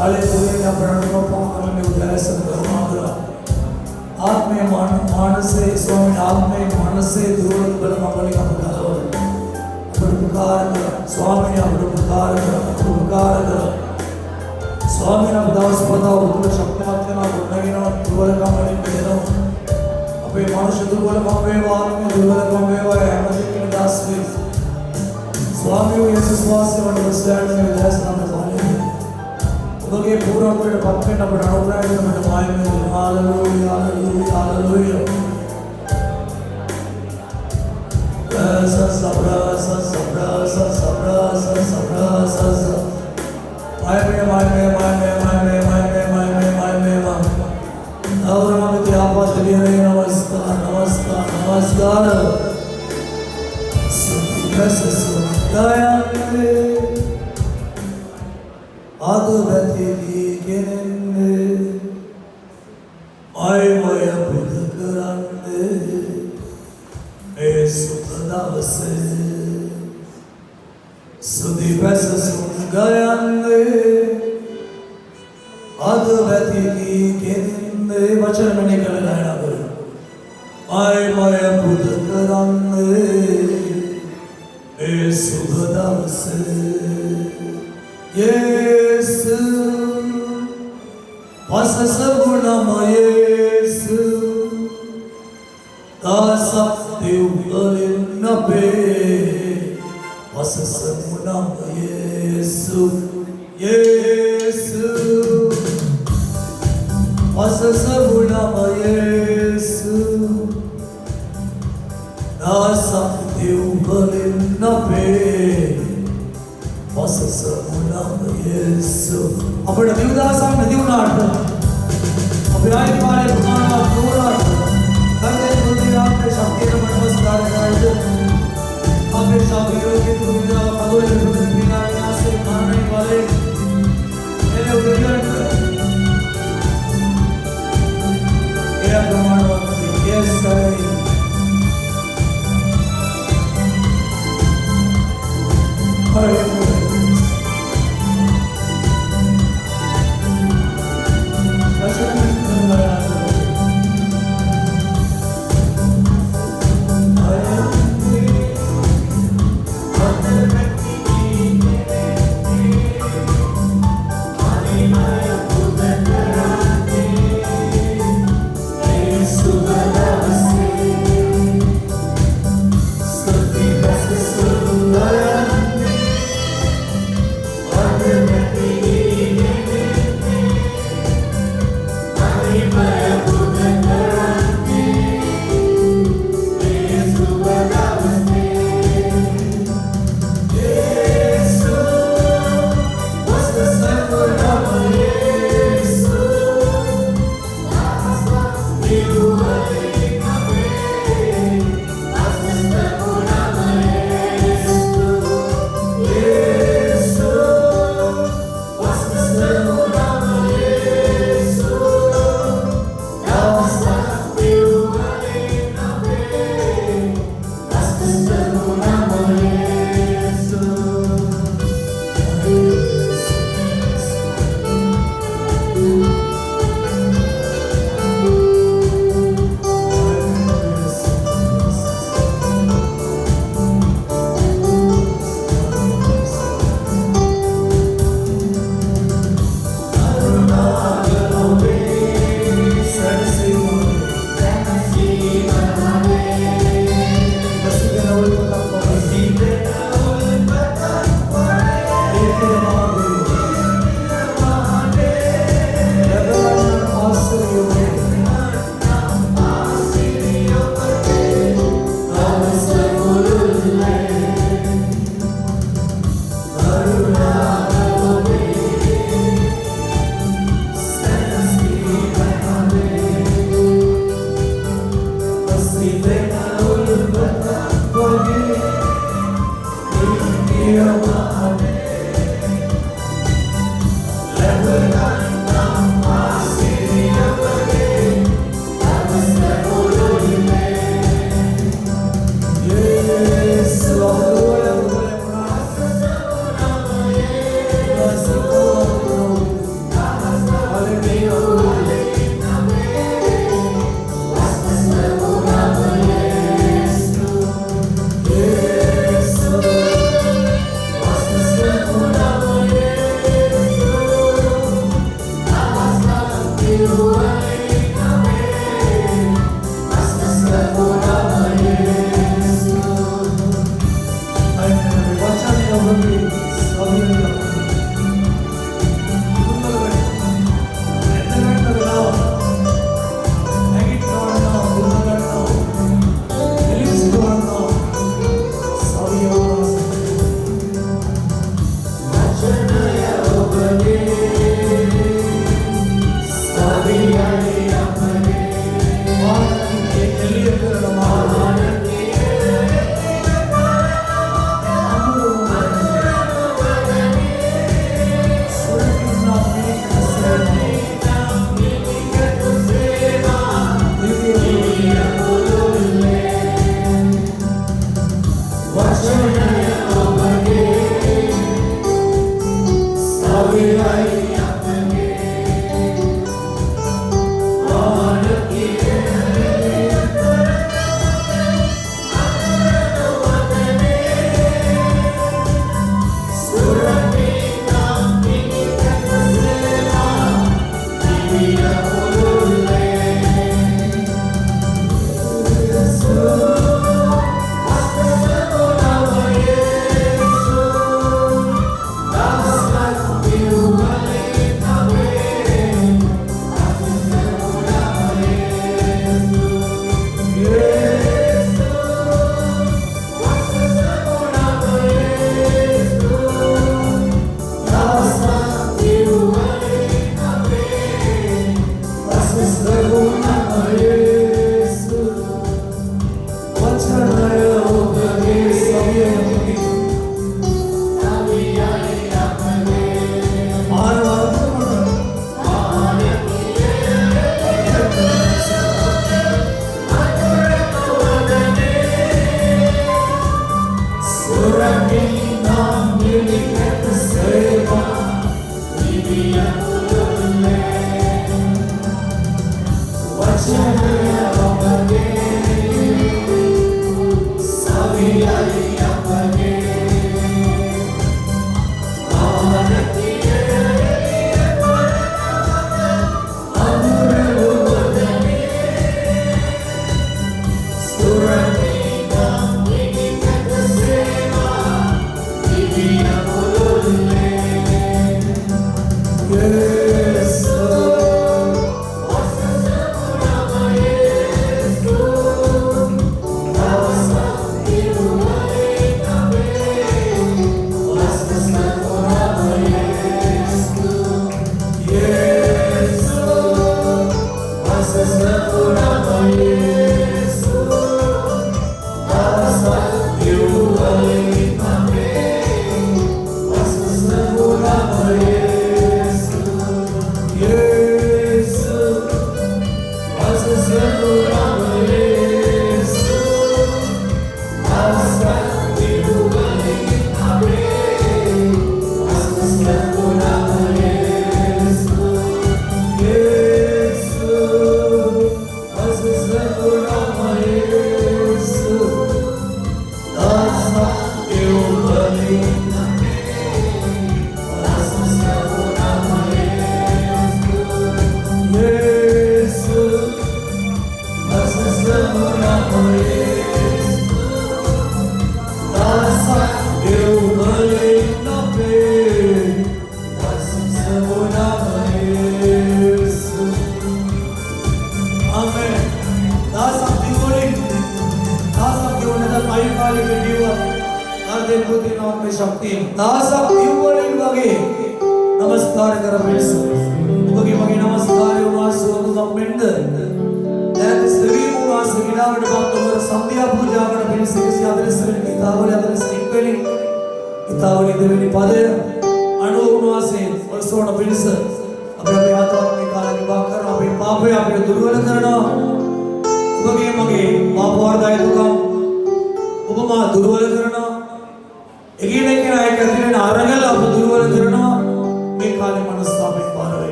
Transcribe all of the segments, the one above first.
Hallelujah Pranav पावन में उदय संगमाग्र आत्मे मानसे स्वामी आत्मे मानसे दुर्वल बल ममली का पुकार स्वामी पुकार स्वामी दास पदा उद्र शक्तिमत्ते ना गुणगिना दुर्वल का मणि पेदो अबे मनुष्य दुर्वल कमेवा आत्मे दुर्वल कमेवा अहमद के दास स्वामी यीशु स्वास्थ्य और स्टैंड में उदय संगमाग्र उनके पूरा पेड़ पक्के न बढ़ाओ प्राण में माय में हालेलुया हालेलुया हालेलुया सा सबरा सा सबरा सा सबरा सा सबरा सा माय में माय में माय में माय में माय में माय में माय में और हम ते आपत लिए नमस्कार नमस्कार नमस्कार दया आदुबती केनने माय बुधकरने ए सुखदावसे सुधी बस सुन गयने आदुबती केनने वचन में निकल गाना करो माय बुधकरने ए सुखदावसे Yesu Vasasabunama Yesu Dasaptiugalinnape Vasasabunama Yesu Yesu Vasasabunama Yesu Dasaptiugalinnape Yesu. अपने दिवदासा नदी उनाट, अपने आये पारे भगवान आप दूराट, करते तुझे आपने शक्ति का नमस्कार कराए, अपने शामियों के तुझे पदों में तुझे बिना से मारने वाले, मेरे उद्योग ये भगवान वक्त ये सही, हालेलुया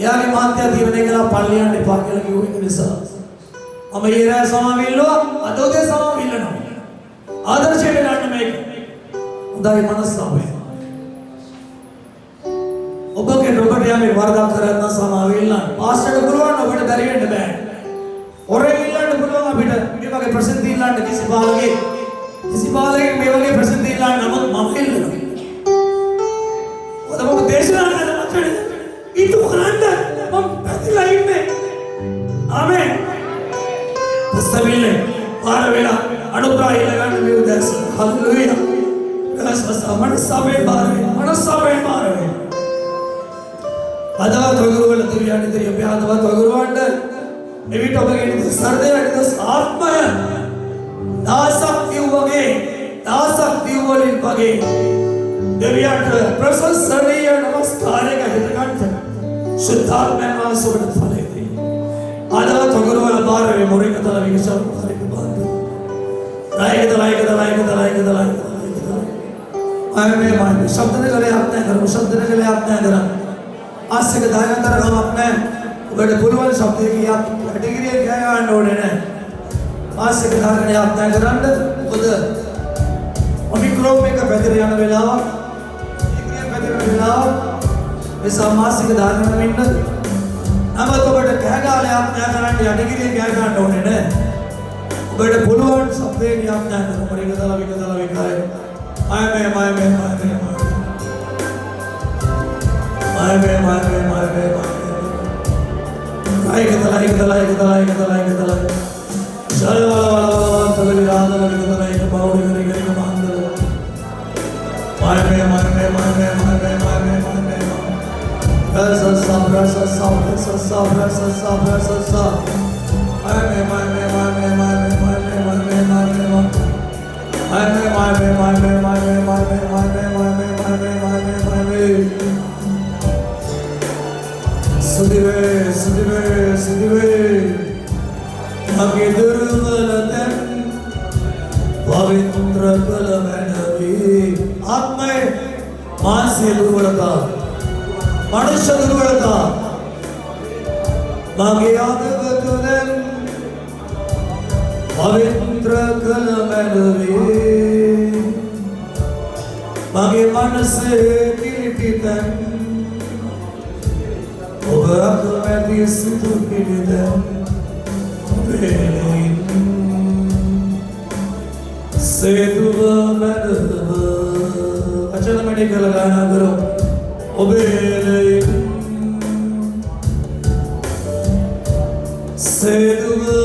එයාගේ මාත්‍යා තීරණය කළා පල්ලියන්න එපා කියලා කිව්ව එක නිසා මම ඊරෑ සමාවිල්ලුවා අද උදේ සමාවිල්ලනවා ආදර්ශයට ගන්න මේක හොඳයි මනසාවේ ඔබගේ රොබර්ට් යාමේ වරදක් කරන්න සමාවිල්ලන්න පාස්ටර්ට පුළුවන් ඔබට බැරි වෙන්න බෑ ඔරේ ඉල්ලන්න පුළුවන් අපිට මේ වගේ ප්‍රසිද්ධි ඉල්ලන්න කිසි බාලගේ මේ වගේ ප්‍රසිද්ධි ඉල්ලන්න නමුත් මම ඉල්ලනවා ඔතම දේශනා කරන මචං ඊට කරන්න මම පැතිලා ඉන්නේ ආමෙන් පස්තවිල්ලේ පාර වෙලා අනුග්‍රහය ලගන්න මේ උදෑස හල්ලුවියා මනසාවේ බාරේ අදවත් වගුරුවල තිරියන්නේ තිරිය අපේ අදවත් වගුරුවන්ට එවිට ඔබගේ නිදස් සර්දේ නිදස් ආත්මය දාසක් දිව්වලින් වගේ දෙවියන්ට ප්‍රශංසනීය නමස්කාරයක හිත ගන්න සුද්ධාත්මයන් වහන්සේ ඔබට ඵලෙ දෙයි අදවත් වගුරුවල බාරේ මොරිකතල විගසල් හරික බාන්ද लायक आए शब्द ने गले आपने करो शब्द ने गले आपने करा आज से दाया कर हम अपने बड़े पुलवाल शब्द की आप कैटेगरी क्या है नोड़े ने आज से दाया करने आपने करंड खुद ओमिक्रोन में का बेहतर याना मिलावा डिग्री बेहतर मिलावा इस मासिक दाया करने में हम तो बड़े क्या गाले आपने करंड या डिग्री क्या है नोड़े ने बड़े पुलवाल शब्द की आपने करो मरी कदला विकाय माय में चल वाला तगड़ी रात लगी तो नहीं तो बाउडी करी मांग दो माय में सुदिवे आगे दुर्बलतन पवित्र कलमनवी आत्मा मानसिक दुर्बलता मनुष्य दुर्बलता मागे आदवतन पवित्र कलमनवी मागे मनसे किलितितन ओबराक में दिस तू किलितन बेलेन सेतुवा मनवा अच्छा तो मैंने क्या लगाना करो ओबेलेन सेतुवा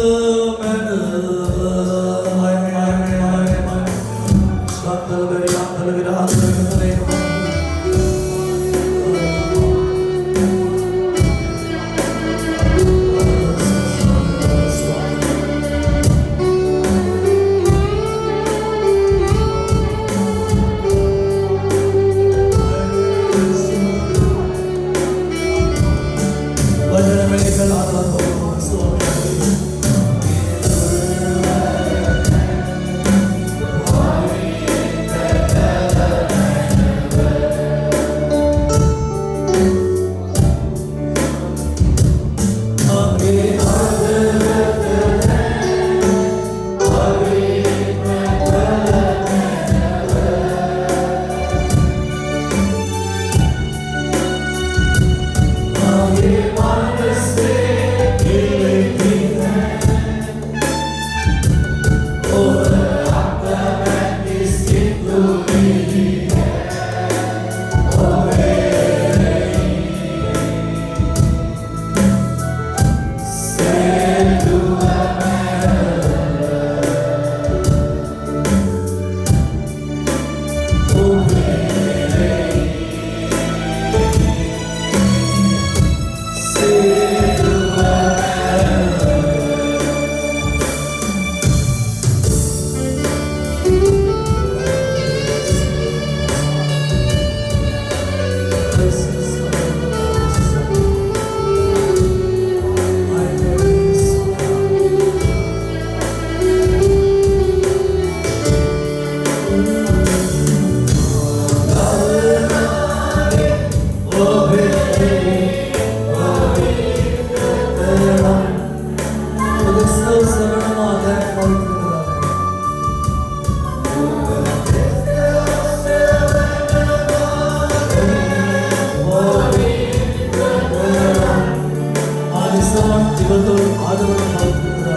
ආවිස්සවන් දිවතොල් ආදවන පෞත්‍රයා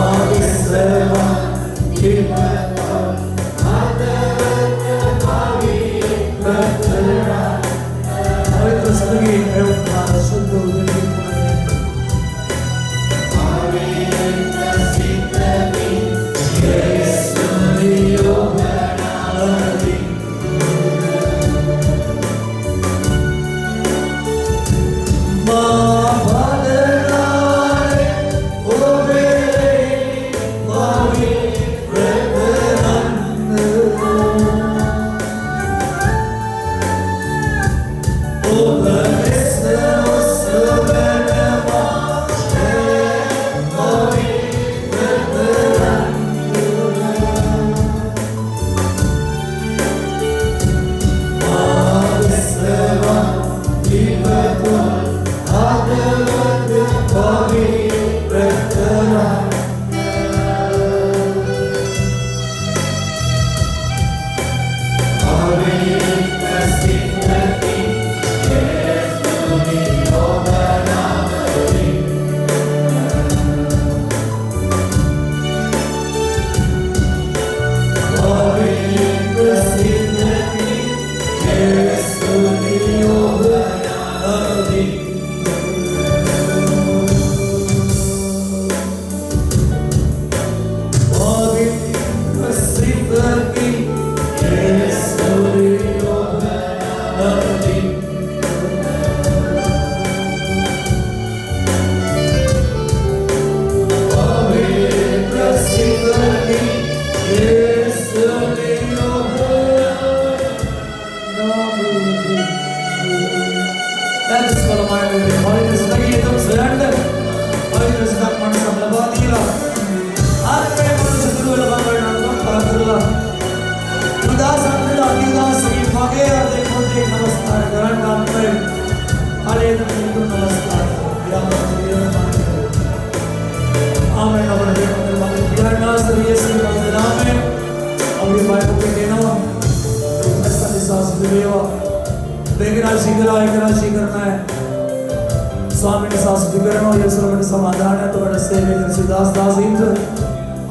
ආවිස්සවන් දිවතොල් पवित्र सदगी एवं शुद्ध उदरी स्वामी ने सास विकरण और यीशु ने समाधान है तो बड़े सेवे कर सिदास दास इंद्र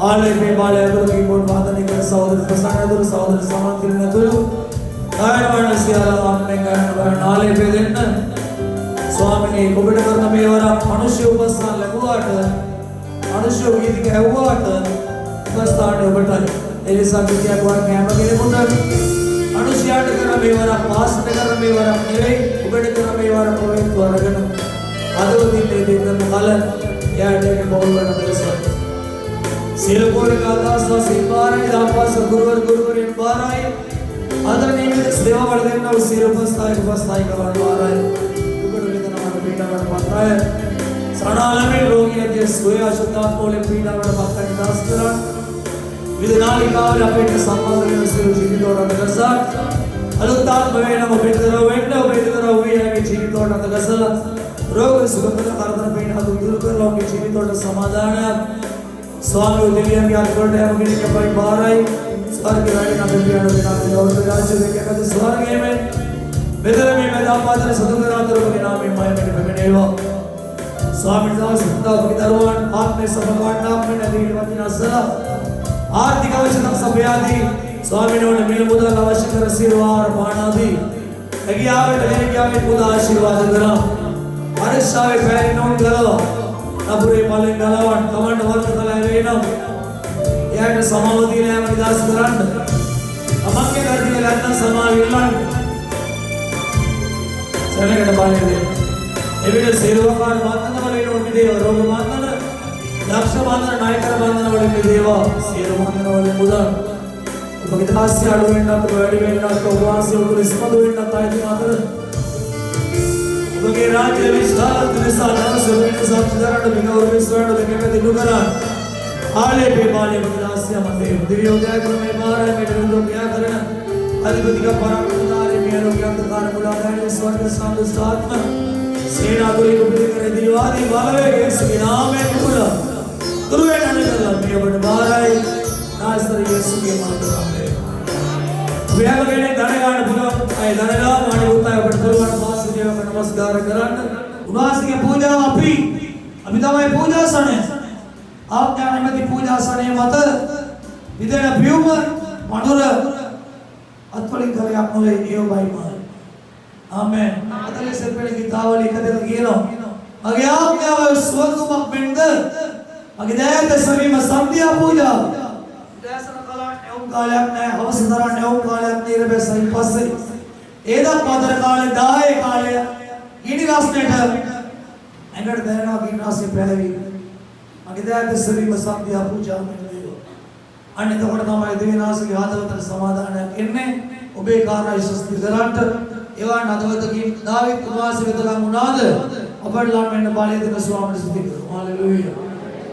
आले पे बाले अगर की बोल बात नहीं कर सहोदर प्रसन्न तो सहोदर समान किरने तो काय वर्ण सियाला आपने काय वर्ण आले पे दिन स्वामी ने कोबड़ करना में वाला मनुष्य उपस्थान लगवाट मनुष्य गीत के हुआट उपस्थान उपटा एलिसा की क्या बात में हम के मुंडा मनुष्य आट करना में वाला पास करना में वाला नेवे कोबड़ करना में वाला पवित्र वरगन आदोदी ने देकर कालन या डेके बोल बना मेरे सिरपुर का दास सिपाराय दापास गुरुवर गुरुवर इन बाराय आदर निमित सेवा वर्धन ना सिरपस्ताय उपस्ताय का बाराय दुगड़ वेदना मन पीड़ा मन पाताय सणाल में रोगी के सोया शुद्धात बोले पीड़ा मन पाताय दास करा विदनाली काल अपेट समाधि में सिर जीवित और अंतरसा अलुतात भवेना मोपेतरा हुई है कि जीवित और अंतरसा रोग सुगंध कारदन पेन हाथ दूर कर लो कि जीवित और समाधान स्वामी उदलिया की आत्मा है मगर के भाई बाहर आई स्वर्ग के रानी नाम बियान बिना और राज्य के कहते स्वर्ग में बेदर में मैं दामादर सदुगरातर के नाम में माय में बनेवा स्वामी दास संता विदरवान आत्म सभगवान नाम में नदी वचन सदा आर्थिक आवश्यकता सभ्यादि स्वामी ने मिल मुदा आवश्यक रसीवार पाणादि अगियावे डले क्या मुदा आशीर्वाद करा अरसावे पैर नोन करो नबुरे पाले गलावन कमांड वर्क कलाय रेनम यार समावती ले हम दास करंड अमके कर दिए लन्ना समाविलन चले के बाले दे एविडे सेवकार मातन वाले नोन दे रोग मातन लक्ष मातन नायकर मातन वाले देवा सेव मातन वाले मुदा भगदास्य आडवेंडा तो वेडिवेंडा तो वासे और स्मदवेंडा तायति मातन उनके राज्य विस्तार विस्तार से विन साक्षात बिगौर विस्तार लेके में दिलुकरा आले पे बाले बदलास्य मते दिव्योदय गुरु में बार है मेरे लोग क्या करना अधिपति का पराक्रमदार है मेरे लोग अंधकार बुलाता है स्वर्ग शांत आत्मा सेना को लेकर करे दिलवादी बालवे के इसके नाम में खुला गुरु है नाने का मेरे बड़ बार है नासर यीशु के मात्र में व्यागने धनगान भगवान आए धनगा माने होता है बड़ भगवान पास देव का नमस्कार करन उन्वासिके पूजा अपि अभितमय पूजा सने आज्ञानमति पूजा सने मत विदेन भ्यूम मधुर अत्वलिं करयाक नोवे नियो बाई आमेन अदले से पेड़ की तावली कदे गिरो मगे आज्ञाव स्वगुमक बिंद मगे दयाते सभी में संध्या पूजा दयासन कला नेउम कालයක් නැහැ අවසදර नेउम කාලයක් නීර බැසයි පස්සේ ඒදත් මතර කාලේ දායේ කාලය ගිනි රස්නෙට ඇඟට දැනෙනවා ගිනි රස්නේ පැලවි මගේ දයාতে සවි में संध्या पूजा මෙන්නේව අන්න එතකොට තමයි දෙවිනාසගේ ආදවතට සමාදානයක් එන්නේ ඔබේ කාර්යය සස්ති කරන්ට ඒවා නදවතකින් දාවිත් උන්වහන්සේ වෙත ලං වුණාද අපට ලං වෙන්න බලය දෙන ස්වාමීන් ස්තුති කරමු හalleluya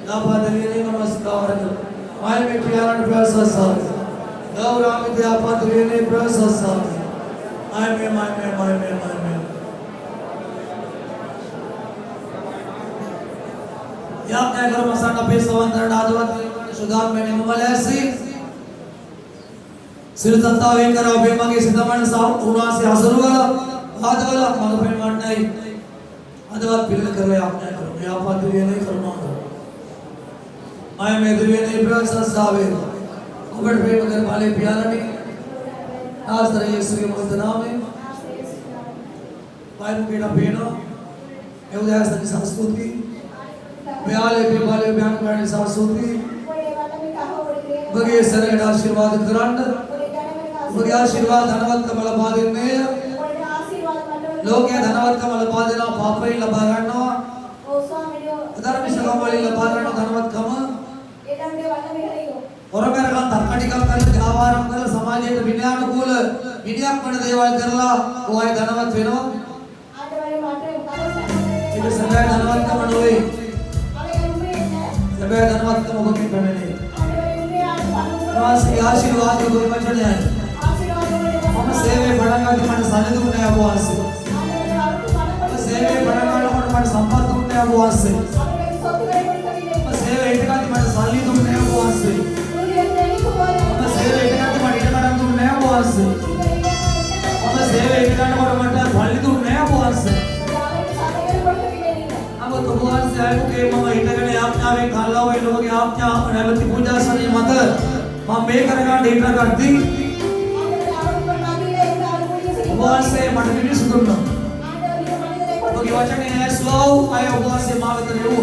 දාපාදලියේ නමස්කාර කරමු माय में प्यारा प्रशंसा गौरव आपात लेने प्रशंसा माय में या क्या करो मसाना पे सवंतर दादवत सुदाम में निमलेसी सिरतंता वे करो बेमगे सिद्धमन साव उना से हसरुवाला आदवाला मगपेन मारनाई आदवात पिल कर ले आपने करो या आपात लेने करना माय में दिव्य ने प्रशंसा वे अबड़ प्रेम कर वाले प्यारा ने आज तरह यीशु के मधुर नाम में भाई मुकेटा बेनो एवं ऐसा की संस्कृति व्याले पे वाले बयान करने संस्कृति बगे सरल आशीर्वाद करंड बगे आशीर्वाद धनवत कमल बादिन में लोग ये धनवत कमल बादिना पापई लबागनो धर्म सगम वाली लबागनो धनवत कमल ಹೊರಬೇರಗಳ ತಕ್ಕಡಿಕಲ್ ಕಲ್ಲ ವ್ಯಾಪಾರಂ ಕಲ್ಲ ಸಮಾಜದ ವಿನ್ಯಾನುಕೂಲ ವಿನ್ಯಾಪನ ದೇವಾಲ ಕರಲ ಓಯ್ ಧನವತ್ ವೇನೋ ಇದು ಸಭೆ ಧನವತ್ ಕಮನೋಯ್ ಸಭೆ ಧನವತ್ ಕಮೋಗಿ ಬನೆನೆ ವಾಸಿ ಆಶೀರ್ವಾದ ಗೋಯಿ ಬಚನೆ हम सेवे पडंगादी मन सनिधि उन्ने अबो आसे सेवे पडंगालो मन संपत्ति उन्ने अबो आसे सेवे इटकादी मन सनिधि उन्ने अबो आसे सेवे इटकादी मन इटकादं उन्ने अबो आसे सेवे इटकादं मन फलित उन्ने अबो आसे अब तो भगवान से आए के मम इटकने आपना वे खाला वे लोग आपना नैवेद्य पूजा सने मत मम बेकरगा डेटा करती भगवान से मंडली सुधरना तो वचन है स्लो आए भगवान से मावत रेवो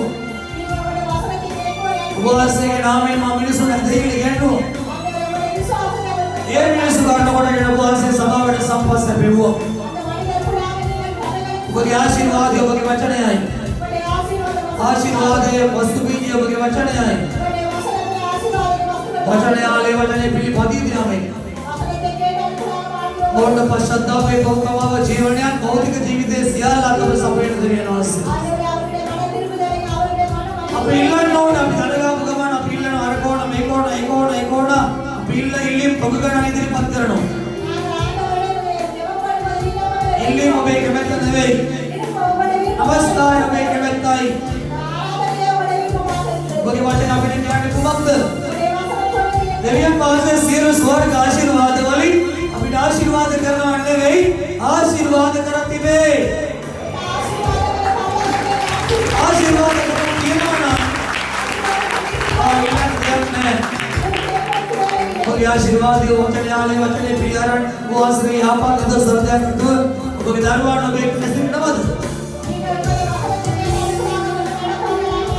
भगवान से नाम में मामिनी सुन देही लेनो ये में सुधारना पड़ा है भगवान से समावेश संपस से बेवो भगवान आशीर्वाद है भगवान वचन है आशीर्वाद है वस्तु बीज है भगवान वचन है वचन आले वचन पिली फदी दिया में और पश्चाताप में भोगवाव जीवन्यान भौतिक जीविते सियाला कब सपेट दिरियनास अपिल्लन अपिदलगा भगवान अपिल्लन अरकोण मेकोण एकोण एकोण अपिल्ल इल्ली भगगण इदिरि पत्करणो इल्ली मोबे केमेतनेवे नमस्कार मोबे केमेताई भगवान अपने ज्ञान कुमक्त देवियन पासे सिर स्वर्ग आशीर्वाद वाली आशीर्वाद करना अन्य गई आशीर्वाद करती वे आशीर्वाद करती है ना और ये आशीर्वाद ये वचन आले वचन प्रियरण वो आश्रय यहाँ पर कदर सर्जा कितुर वो विदारवार नबे कैसे नमद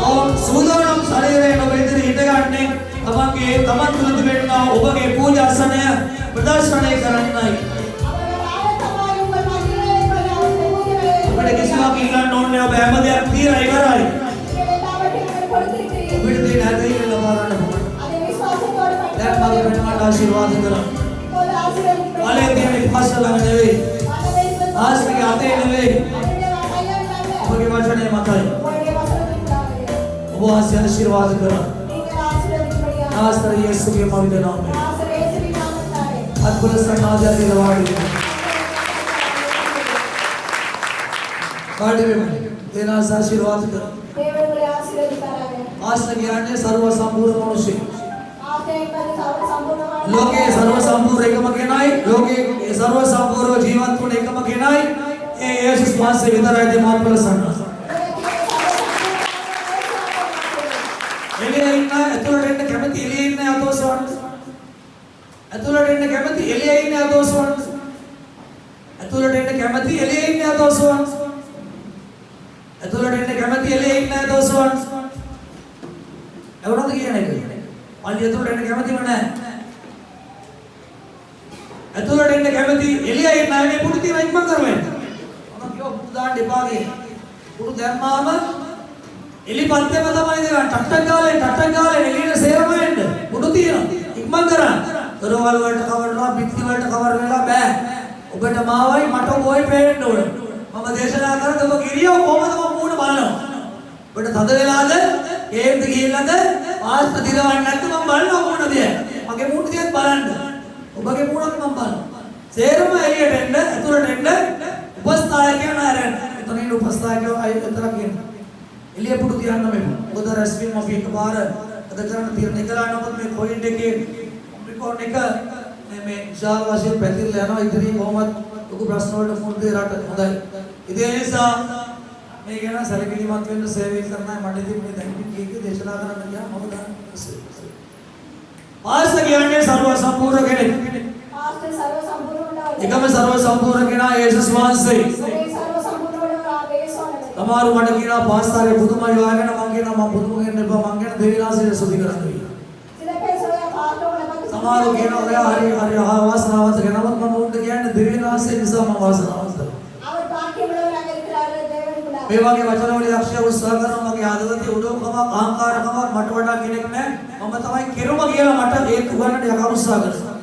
और सुधारम शरीरे नबे तेरे हिटेगा अन्य अबाके तमन तुलत बैठना उबके पूजा सने प्रदर्शन करना अपने किसी का किला नोटने अब अहमद तीर आई कर आई बिड़ती रहते ही लबारा ने देख मागे बेटमान आशीर्वाद करा वाले दिन फास्ट लगने वे आज के आते हैं वे अपने वचन है माताएं वो आशीर्वाद आशीर्वाद करा आज तरह यीशु के पवित्र नाम में अद्भुत समाचार दिलवाड़ी काटे में देना आशीर्वाद कर देवर बोले आशीर्वाद आज तक ज्ञान ने सर्व संपूर्ण मनुष्य आते एक बार संपूर्ण लोके सर्व संपूर्ण एकमके नाय लोके सर्व संपूर्ण जीवन तुण एकमके नाय ये यीशु स्वास से वितर आहे ते मात पर सण එළියේ ඉන්නේ අදෝසවන්. ඇතුළට එන්න කැමති එළියේ ඉන්නේ අදෝසවන්. ඇතුළට එන්න කැමති එළියේ ඉන්නේ අදෝසවන්. එවනද කියන එක. පල්ලිය ඇතුළට එන්න කැමතිම නැහැ. ඇතුළට එන්න කැමති එළියේ ඉන්න අය මේ පුඩු තියන ඉක්මන් කරවෙන්න. මම කිව්වා පුඩු දාන්න එපා කියලා. පුඩු දැම්මාම එලිපන්තේම තමයි දෙවන්නේ. ටට්ටක් ගාලේ එළියේ සේරම එන්න. පුඩු තියනවා. ඉක්මන් කරන්න. දොරවල් වලට කවරනවා, පිටි වලට කවර වෙලා බෑ. ඔබට මාවයි මට ඔබයි පේන්න ඕන. මම දේශනා කරද්දී ඔබ ගිරියව කොහොමද මම මූණ බලනවා. ඔබට තද වෙලාද? කේන්ද ගිහිල්ලාද? පාස්ත දිරවන්නේ නැත්නම් මම බලනවා මූණ දිහා. මගේ මූණ දිහාත් බලන්න. ඔබගේ මූණත් මම බලනවා. සේරම එළියට එන්න, ඇතුළට එන්න. උපස්ථායකයන් ආරෙන්න. එතනින් උපස්ථායකයෝ අය විතර කියනවා. එළිය පුඩු තියන්න මේ. මොකද රැස්වින් අපි එකපාර අද කරන්න තීරණය කළා නමුත් මේ කොයිඩ් එකේ රිපෝට් එක මේ විශාල වශයෙන් පැතිරලා යනවා. ඉතින් කොහොමද ලොකු ප්‍රශ්න වලට මුහුණ දෙන්න හොඳයි. ඒ නිසා මේ ගැන සැලකිලිමත් වෙන්න සේවය කරන්නයි මට ඉතින් මේ දැන් කීකේ දේශනා කරන්න ගියා මම දාන්නේ. පාස්ත කියන්නේ සර්ව සම්පූර්ණ කෙනෙක්. පාස්ත සර්ව සම්පූර්ණ වුණා. එකම සර්ව සම්පූර්ණ කෙනා යේසුස් වහන්සේ. ඒ සර්ව සම්පූර්ණ වුණා වේසෝනේ. තමාරු මට කියනවා පාස්තාරේ පුදුමයි වාගෙන මම කියනවා මම පුදුම වෙන්න එපා මම කියන දෙවිලාසයට සුදි කරන්න කියලා. තමාරු කියනවා ඔයා හරි වාසනාවන්ත කෙනාවක් මම උන්ට කියන්නේ දෙවිලාසය නිසා මම වාසනාවන්තයි. මේ වගේ වචන වලින් අක්ෂය උත්සාහ කරනවා මගේ ආදවතේ උඩෝකමක් අහංකාරකමක් මට වඩා කෙනෙක් නැහැ. මම තමයි කෙරුම කියලා මට ඒක උගන්නට යකා උත්සාහ කරනවා.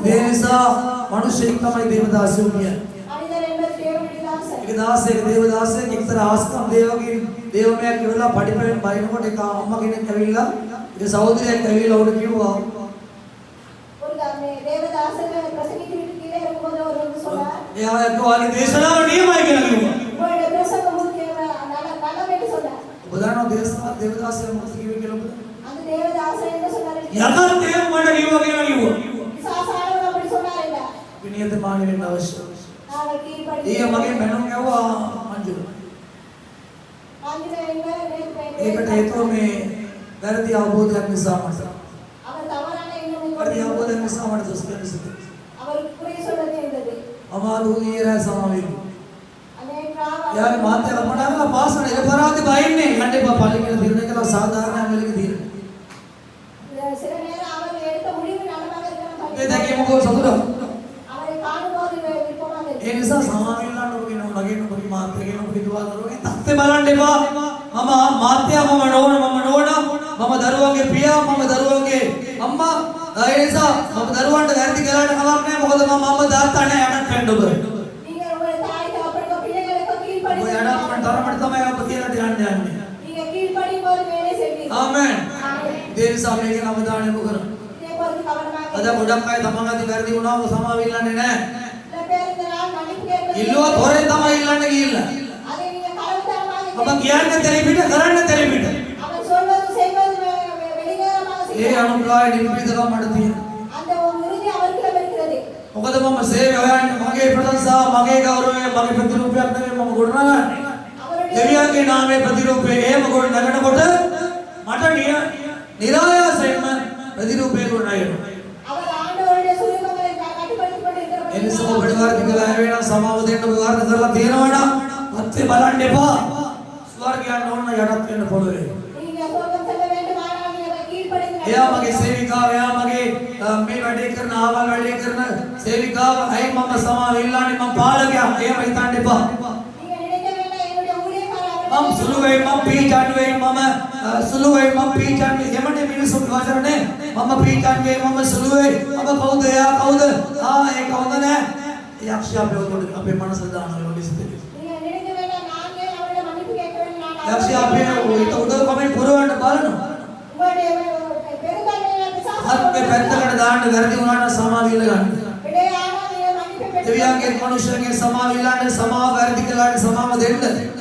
ඒ නිසා මිනිස්සෙක් තමයි දේවදාසයෝ කියන්නේ. ඒක දාසයෙක් දේවදාසයෙක් එක්තරා ආස්කම් දේවමයක් කියලා පඩිපෙන් බයිනකොට එක අම්මා කෙනෙක් ඇවිල්ලා ඒ සහෝදරයෙක් ඇවිල්ලා උඩ කිව්වා එයා එක්කවාගේ දේශනාව නියමයි කියලා කිව්වා. ඔබ දන්නවා දේවදාසය මොකද කිව්වේ කියලා ඔබ? යකත් ඒ මට කිව්වා කියලා කිව්වා. විනයත මානෙ වෙන්න අවශ්‍යයි. ඒ මගේ මනෝ ගැව්වා මංජුල. ඒකට හේතුව මේ වැරදි අවබෝධයක් නිසා මට. වැරදි අවබෝධයක් නිසා මට දොස් කියන්න සිදුවේ. අමාරු ඊරා සමාවෙන්න. යාගේ මාත්‍ය කපණාවල පාසන එලපරාදි බයින්නේ යන්න එපා පල්ලි කියලා දිරණ කියලා සාධාරණ ඇමලික දිරණ. ඒ දැකේ මොකෝ සතුටක්. ඒ නිසා සමාවෙන්නන්න ඔබගෙන මගේ ඔබගේ මාත්‍යගෙන ඔබ හිතුවා දරුවගේ තත්ත්වේ බලන්න එපා. මම මාත්‍යා මම නෝනා මම දරුවගේ පියා මම දරුවගේ අම්මා. ඒ නිසා මම දරුවන්ට වැරදි කළාට කමක් නැහැ මොකද මම අම්මා තාත්තා නැහැ යටත් වෙන්න ඔබ. ඔය යටත් වෙන තරමට තමයි ඔබ කියලා යන්නේ. ආමෙන්. ඒ නිසා මේකේ අවධානය යොමු කරමු. අද ගොඩක් අය තමන්ගේ වැරදි වුණාම සමාවෙන්නන්නේ නැහැ. ඉල්ලුවත් හොරෙන් තමයි ඉල්ලන්න ගිහිල්ලා. ඔබ කියන්නේ තෙලිපිට කරන්න තෙලිපිට. ඒ අනුග්‍රහය නිර්පීතකම් මට තියෙනවා. මොකද මම සේවය හොයන්නේ මගේ ප්‍රශංසාව මගේ ගෞරවය මගේ ප්‍රතිරූපයක් නෙවෙයි මම ගොඩනගන්නේ. දෙවියන්ගේ නාමයේ ප්‍රතිරූපේ එහෙම ගොඩ නගනකොට මට නිරායාසයෙන්ම ප්‍රතිරූපේ ගොඩනගෙනවා. එනිසා ඔබට වාර්ථ කළා වෙන සමාව දෙන්න ඔබ වාර්ථ කරලා තියෙනවා නම් අත්ේ බලන්න එපා. ස්වර්ගයන් ඕන යටත් වෙන්න පොළවේ. එයා මගේ සේවිකාව එයා මගේ මේ වැඩේ කරන ආවල් වැඩේ කරන සේවිකාව අයි මම සමාව ඉල්ලන්නේ මම පාලකයා එහෙම හිතන්න එපා. මම සුළුවේ මම පීචන්නේ මම සුළුවේ මම පීචන්නේ එමනේ මිනිස්සු වචරනේ මම පීචන්නේ මම සුළුවේ ඔබ කවුද එයා කවුද ඒ කවුද නෑ යක්ෂය අපේ මනස දානවා ලිස්තේ යක්ෂය අපේ උඩ කමෙන්ට් පුරවන්න බලනවා අත්ේ පැත්තකට දාන්න වැරදි වුණාට සමාව ඉල්ල ගන්න දෙවියන්ගේ මනුෂ්‍යයන්ගේ සමාව ඉල්ලන්න සමාව වැරදි කළාට සමාව දෙන්න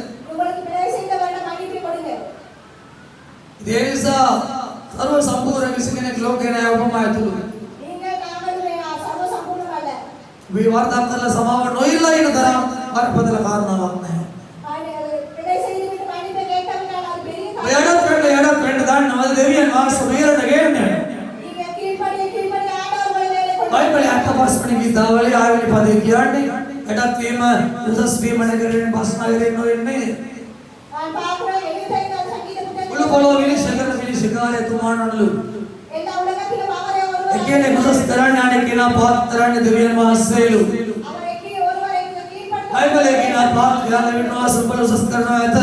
ඒ නිසා සර්ව සම්පූර්ණ කිසිකෙනෙක් ලෝකේ නැහැ ඔබම ඇතුළු. මේ වර්ධක් කරලා සමාව නොඉල්ලා ඉන්න තරම් වරපතල කාරණාවක් නැහැ. යඩත් වෙන්න දාන්නවද දෙවියන් වාස මෙහෙරට ගේන්නේ. බයිබලයේ 8 පස්වෙනි ගීතාවලිය 6 වෙනි පදේ කියන්නේ එඩත් වීම උසස් වීම නැගරෙන බස්නාගරෙන් නොවෙන්නේ நான் பார்க்கிறேன் எழுபத்தைந்து சங்கீத මුළු புத்தகத்தில் පොළොව විනිශ්චය මිනිස්කාරය තුමාණන්ලු எல்லா உலகத்திலும் அவரே ஒருவர் එකේනේ උසස් කරන්නේ අනේ කෙනා පහත් කරන්නේ දෙවියන් වහන්සේලු அவருக்கு ஒருவரை கீழ்ப்படுத்த බයිබලයේ කියනවා පහත් කරන විශ්වාස උඹල උසස් කරනවා ඇත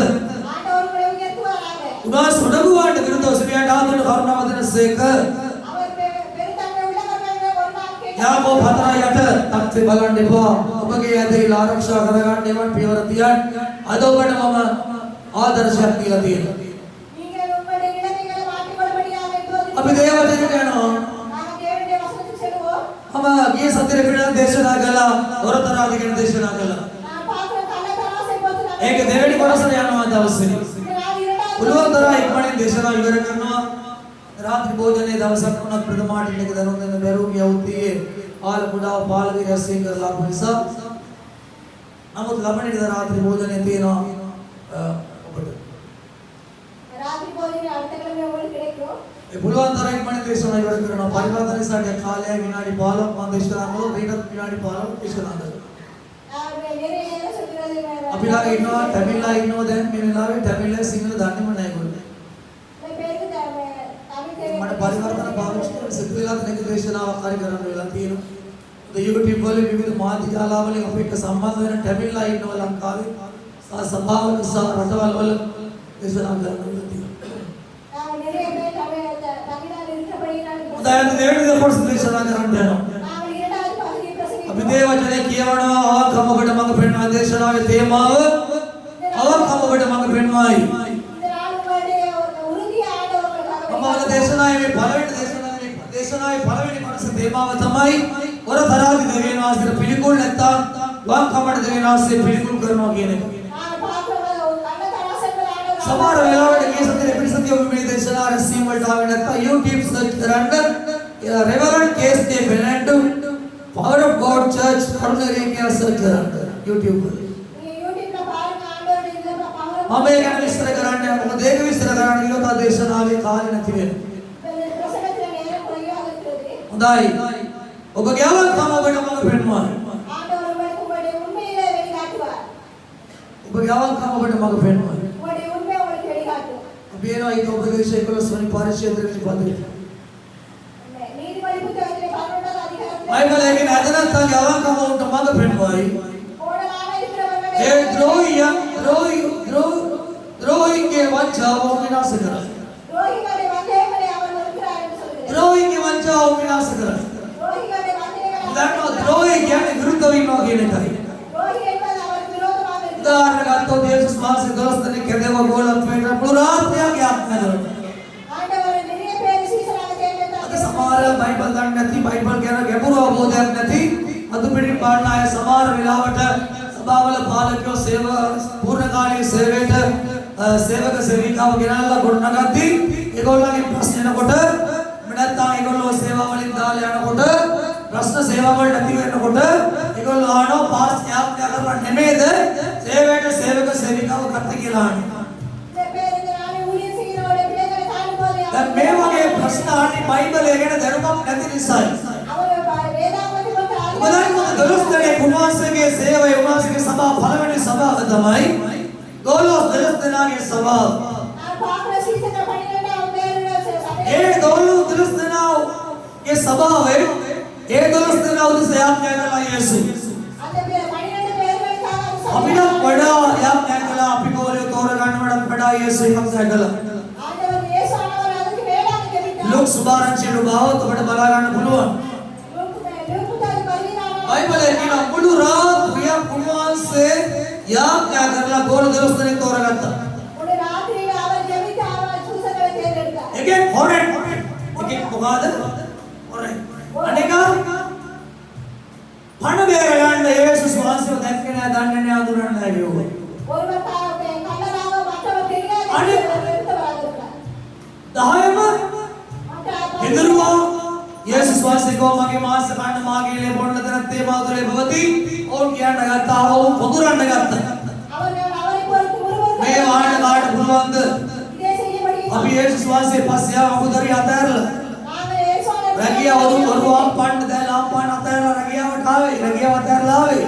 ஆண்டவர் உங்களை உயர்த்துவாராக උදාස් උඩගුවාට විරුද්ධව සිරියට ආදරණ කරුණාව දෙනසේක அவர் பெருந்தன்மை உள்ளவர்கள் ஒரு நாள் கேட்க යාකෝබ 4:8 තත්ත්වේ බලන්න එපා ඔබගේ ඇදහිල්ල ආරක්ෂා කරගන්න එවන් පියවර තියන්න අද ඔබට මම ආදර්ශයක් දීලා තියෙනවා நீங்கள் உங்களுடைய இலக்கைகளை மாற்றிக்கொள்ளும்படியாக இப்போது අපි දේවදෙනට යනවා நாங்கள் தேவனுடைய வசனத்துக்கு செல்வோம் මම ගිය සතියේ පිටන දේශනා කළා වරතරාදි ගැන දේශනා කළා நான் பார்க்கிற கள்ளத்தராசை போது நான் ඒක දෙවෙනි කොටසට යනවා දවසේ இந்த நாள் இரண்டாவது පුළුවන් තරම් ඉක්මනින් දේශනා ඉවර කරනවා රාත්‍රී භෝජනයේ දවසක් වුණත් ප්‍රථමාටින් එක දරුවන් දෙන්න බැරුව ගියා උතියේ ආල කුඩා පාලගේ රැස්වීම කරලා ආපු නිසා නමුත් ළමණේද රාත්‍රී භෝජනයේ තියෙනවා ඔබට ராத்திரி போது அடுத்த கிழமை உங்களுக்கு கிடைக்கும் ඒ පුළුවන් තරම් ඉක්මනින් දේශනා ඉවර කරනවා පරිවර්තන ඉස්සරහ කාලය විනාඩි 15ක් මම දේශනා කළොත් ඊටත් විනාඩි 15ක් දේශනා කරනවා நான் நிறைய நேரம் சொல்கிறது අපි ළඟ ඉන්නවා තමිල්ලා ඉන්නවා දැන් මේ වෙලාවේ තමිල්ලා සිංහල දන්නේම නැහැ ඒගොල්ලෝ இந்த பேருக்கு தமிழ் தேவை මට පරිවර්තන පාවිච්චි කරලා සිද්ධ වෙලා තියෙන දේශනාවක් හරි කරන්න වෙලා තියෙනවා. YouTube වල විවිධ මාධ්‍ය ජාලාවලින් අපි එක්ක සම්බන්ධ වෙන තමිල්ලා ඉන්නවා ලංකාවේ. සභාවල සහ රටවල් වල දේශනා කරන්න වෙලා තියෙනවා. நான் நிறைய பேர் தமிழால் இருக்கிறபடி நான் උදාහරණ දෙවෙනි දවස් දේශනා කරන්න යනවා. நான் இரண்டாவது பகுதியை பிரசங்கிக்கிறேன் අපි දේවචනේ කියවනවා අවකමකට මඟ පෙන්වන දේශනාවේ තේමාව අවකමකට මඟ පෙන්වයි. இந்த நாள் உங்களுடைய உறுதியை ஆண்டவர்களுக்காக මම අද දේශනාවේ මේ පළවෙනි දේශනාවේ පළවෙනි කොටස තේමාව තමයි වරතරාදි දෙවියන් වහන්සේට පිළිකුල් නැත්තම් වංකමකට දෙවියන් වහන්සේ පිළිකුල් කරනවා කියන එක. நான் பார்க்கிற கள்ளத்தராசங்கள் ஆண்டவர் සමහර වෙලාවට මේ සතියේ එපිසෝඩ් එක මේ දේශනා රැස්වීම වලට ආවේ නැත්තම් YouTube සර්ච් කරන්න Reverend K.S.J. Fernando Power of God Church කරුණාරේ කියලා සර්ච් කරන්න YouTube වල. நீங்க யூடியூப்ல பாருங்க ஆண்டவருடைய இந்த பவர் මම ඒක ගැන විස්තර කරන්නේ මොකද ඒක විස්තර කරන්න ගියොත් ආ දේශනාවේ කාලේ නැති වෙනවා. பிரசங்கத்துல நேரம் குறைவாக இருக்கிறது හොඳයි. ඔබගේ අවංකම ඔබට මම පෙන්වනවා. ஆண்டவர் உங்களுக்கு உங்களுடைய உண்மையிலே வெளிக்காட்டுவார் ඔබගේ අවංකම ඔබට මම පෙන්වනවා. உங்களுடைய உண்மை உங்களுக்கு வெளிக்காட்டும் අපි එනවා ඊට උපදේශ 11 වෙනි පරිච්ඡේදයේ පදේ. நீதிமொழி புத்தகத்திலே 11வது அதிகாரத்திலே බයිබලයේ කියන අදනත්ගේ අවංකම උන්ට මඟ පෙන්වයි. கோடலாக இருக்கிறவர்களே ඒ ද්‍රෝහිගේ වංචාව විනාශ කරයි. துரோகிகளுடைய வஞ்சகங்களை அவர் வெறுக்கிறார் என்று சொல்கிறார் ද්‍රෝහිගේ වංචාව විනාශ කරයි. துரோகிகளுடைய வஞ்சகங்களை දැන් ද්‍රෝහි කියන්නේ විරුද්ධව ඉන්නවා කියන එකයි. துரோகி என்பது அவருக்கு விரோதமாக இருக்கிறார் උදාහරණ ගත්තොත් යේසුස් වහන්සේ 12 දෙනෙක් කැදෙව ගෝලත්වයට පුරාත්‍යාගේ ආත්මයද. ஆண்டவர் நிறைய பேர் சீசராக අද தேர்ந்தெடுத்தார் සමහර බයිබල් දන්නේ නැති බයිබල් ගැන ගැඹුරු අවබෝධයක් නැති අද පිටින් පාඩන අය සමහර වෙලාවට සභාවල පාලකයෝ පූර්ණ කාලීන සේවයට සේවක සේවිකාව ගෙනල්ලා ගොඩනගද්දී ඒගොල්ලන්ගේ ප්‍රශ්න එනකොට නැත්නම් ඒගොල්ලෝ සේවාව වලින් දාලා යනකොට ප්‍රශ්න සේවාව වල නැති වෙනකොට ඒගොල්ලෝ ආනෝ පාස් යාත්‍යා කරලා නෙමෙයිද සේවයට සේවක සේවිකාව ගත්ත කියලා අහනවා. இந்த பேர் இந்த நாளை ஊழியம் செய்கிறவருடைய பிள்ளைகளை காணும்போது දැන් මේ වගේ ප්‍රශ්න අහන්නේ බයිබලය ගැන දැනුමක් නැති නිසායි. அவர் வேதாகமத்தை கொண்டு උදාහරණයක් දොළොස්දෙනේ කුමාරසගේ සේවය උන්වහන්සේගේ සභාව පළවෙනි සභාව තමයි දොළොස්දෙනාගේ සභාව. நான் பார்க்கிற சீசன் 12வது பேருடைய சபை ඒ දොළොස්දෙනාගේ සභාවේ ඒ දොළොස්දෙනා උදෙසා යාඥා කළා යේසුස්. அந்த 12 பேர்களுக்காக අපිට වඩා යාඥා කළා අපි කෝලේ තෝරගන්න වඩා යේසුස් යාඥා කළා. ஆண்டவர் இயேசு ஆண்டவர் அதுக்கு மேலாக ஜெபித்தார் ලෝක සුභාරංචියට බාවත් අපිට බලා ගන්න පුළුවන්. லூக்காது பதினாறாம் බයිබලයේ කියන මුළු රාත්‍රිය උන්වහන්සේ යාඥා කරලා ගෝල දොළොස්දෙනෙක් තෝරගත්තා. ஒரு ராத்திரியில் அவர் ஜெபித்து அவர் சூசகளை தேர்ந்தெடுத்தார் එකෙන් හොරෙන් එකෙන් මොකද හොරෙන් අනික පණ බේර ගන්න යේසුස් වහන්සේව දැක්කේ නැහැ දන්නේ නැහැ අඳුරන්නේ නැහැ කිව්වා. ஒருவர் கள்ளராக மற்றவர் தெரியாது அடி. எடுத்தவராக இருக்கிறார் 10ම மற்ற හෙදරුවා යේසුස් වහන්සේ කෝ මගේ මාංශ කන්න මාගේ ලේ බොන්න තනත්තේ මාතුලේ භවති ඕන් කියන්න ගත්තා ඕන් පොදුරන්න ගත්තා. அவரை பொறுத்து ஒருவர் මේ වාහන කාට පුළුවන්ද இதே செய்யபடி අපි යේසුස් වහන්සේ පස්සේ ආව අමුදරිය අතහැරලා நாங்கள் இயேசுவை රැකියාව වරුවාම් පන්න දැන් ලාම්පාන අතහැරලා රැකියාවට ආවේ. රැකියාව අතහැරලා ආවේ.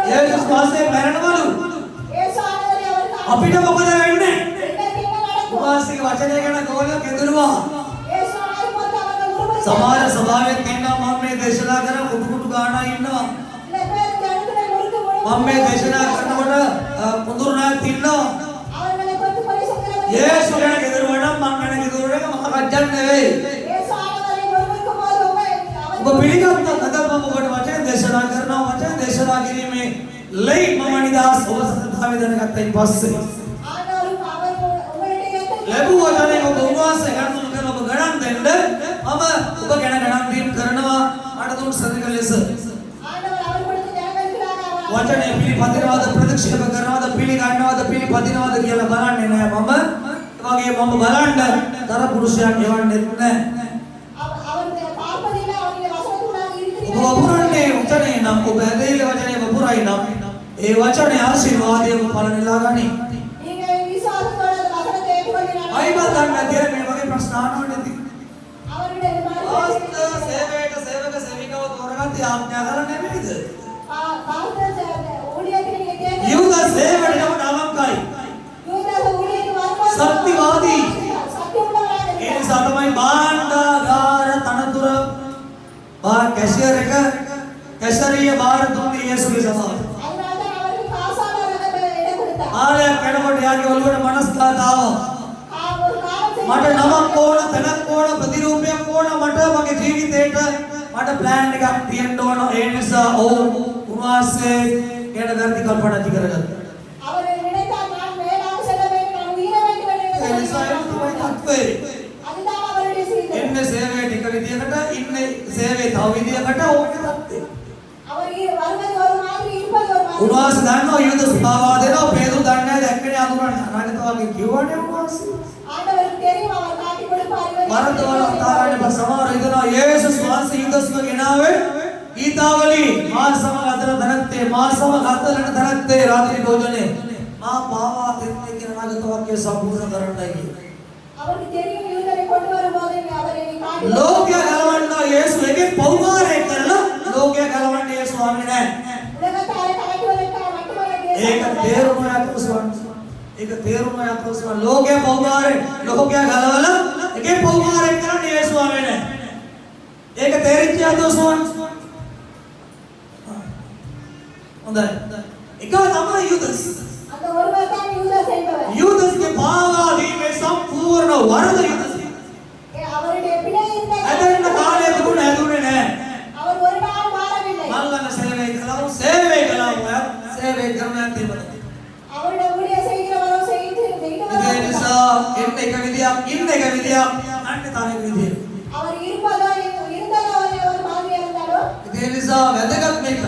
යේසුස් වහන්සේ මැරෙනවලු. අපිට මොකද වෙන්නේ? උන්වහන්සේගේ වචනය ගැන ගෝලිය කෙදුරුවා. සමහර සභාවෙත් ඉන්නවා මම මේ දේශනා කරන කුටු ගානා ඉන්නවා. මම මේ දේශනා කරනකොට පුදුරු නායක ඉන්නවා. යේසුස් ගැන කෙදුරුවා නම් මම ගැන කෙදුරුවා එක මහ රජ්ජන් නෙවෙයි. ඔබ පිළිගත්තා නැත්නම් මම ඔබට වචන දේශනා කරනවා වචන දේශනා කිරීමේ ලයි මම නිදාස් ඔබ සත්‍යතාවය දැනගත්තයින් පස්සේ ලැබුව වචනේ ඔබ උන්වහන්සේ ගන්නු කරන ඔබ ගණන් දෙන්න මම ඔබ ගැන ගණන් දීම් කරනවා අට තුන් සතික ලෙස වචනේ පිළිපදිනවාද ප්‍රතික්ෂේප කරනවාද පිළිගන්නවාද පිළිපදිනවාද කියලා බලන්නේ නැහැ මම ඒ වගේ මම බලන්න තර පුරුෂයන් එවන්නේ නැහැ වපුරන්නේ උතනේ නම් ඔබ ඇදහිල්ල වචනේ වපුරයි නම් ඒ වචනේ ආශිර්වාදයේ පලනෙලා ගනි. බයිබල් ගන්න නැතිව මේ වගේ ප්‍රශ්න අහනව නැති. පාස්තර් සේවයට සේවක සේවිකාව තෝරගත්තේ ආඥා කරලා නෙමෙයිද? යුද සේවයට නම් අවංකයි. සත්‍යවාදී. ඒ නිසා තමයි භාණ්ඩාගාර තනතුර कैशियर कैशरिया बाहर दुनिया यीशु के समान आले कणवट यागे ಒಳಗಡೆ ಮನಸ್ತಾತಾವ මට නමක් ඕන තැනක් ඕන ප්‍රතිරූපයක් ඕන මට මගේ ජීවිතේට මට ප්ලෑන් එකක් තියෙන්න ඕන ඒ නිසා උන්වහන්සේ ගැන ධර්ති කල්පනා ඇති කරගත්තා அவர் நினைத்தார் நான் மேலாக செல்ல வேண்டும் நான் உயர வேண்டும் என்று ඒ නිසා ඒක තමයි තත්ත්වය அதுதான் அவருடைய செய்தி එන්නේ සේවයේ ටික විදියකට ඉන්නේ සේවයේ තව විදියකට ඕක තත්ත්වය அவர் வருவது ஒரு மாதிரி இருப்பது ஒரு மாதிரி උන්වහන්සේ දන්නවා යුද ස්වභාව දෙනවා පේරු දන්නේ දැක්කනේ අඳුරන්නේ අනාගත වගේ කිව්වනේ උන්වහන්සේ ஆண்டவருக்கு தெரியும் அவர் காட்டி கொடுப்பார் මරතවල තාරානේ සමහර ඉදනවා යේසුස් වහන්සේ යුදස්ව ගෙනාවේ ගීතාවලි මා සමග අතර දනත්තේ මා සමග අතරට දනත්තේ රාත්‍රී භෝජනේ මා පාවා දෙන්නේ කියන අනාගත වාක්‍ය සම්පූර්ණ කරන්නයි அவருக்கு தெரியும் யூதரை கொண்டு வரும்போது அவரை காட்டி ලෝකය ගලවන්න යේසු එකේ පෞමාරය කරලා ලෝකය ගලවන්න යේසු ආවේ නැහැ உலகத்தாரை கலட்டுவதற்காக மட்டுமல்ல ඒක තේරුම යතෝසවන් ඒක තේරුම යතෝසවන් ලෝකය පෞමාරය ලෝකය ගලවලා එකේ පෞමාරය කරන්න යේසු ආවේ නැහැ ඒක තේරිච්ච යතෝසවන් හොඳයි එක තමයි යුදස් அந்த ஒருவர் தான் யூதஸ் என்பவர் යුදස්ගේ පාවාදීමේ සම්පූර්ණ වරද යුදස් அவருடைய பிழை இந்த ඇදෙන්න කාලය තිබුණ ඇදුනේ නැහැ அவர் ஒரு நாள் வாழவில்லை මල්ලන සේවය කළා සේවය කරනවා තිබුණා அவருடைய ஊழிய செய்கிறவரோ செய்து ඒ නිසා එන්න එක විදියක් ඉන්න එක විදියක් අන්න තව විදියක් அவர் இருப்பதோ இருந்ததோ ஒரு மாதிரி இருந்தாலோ ඒ නිසා වැදගත් මේක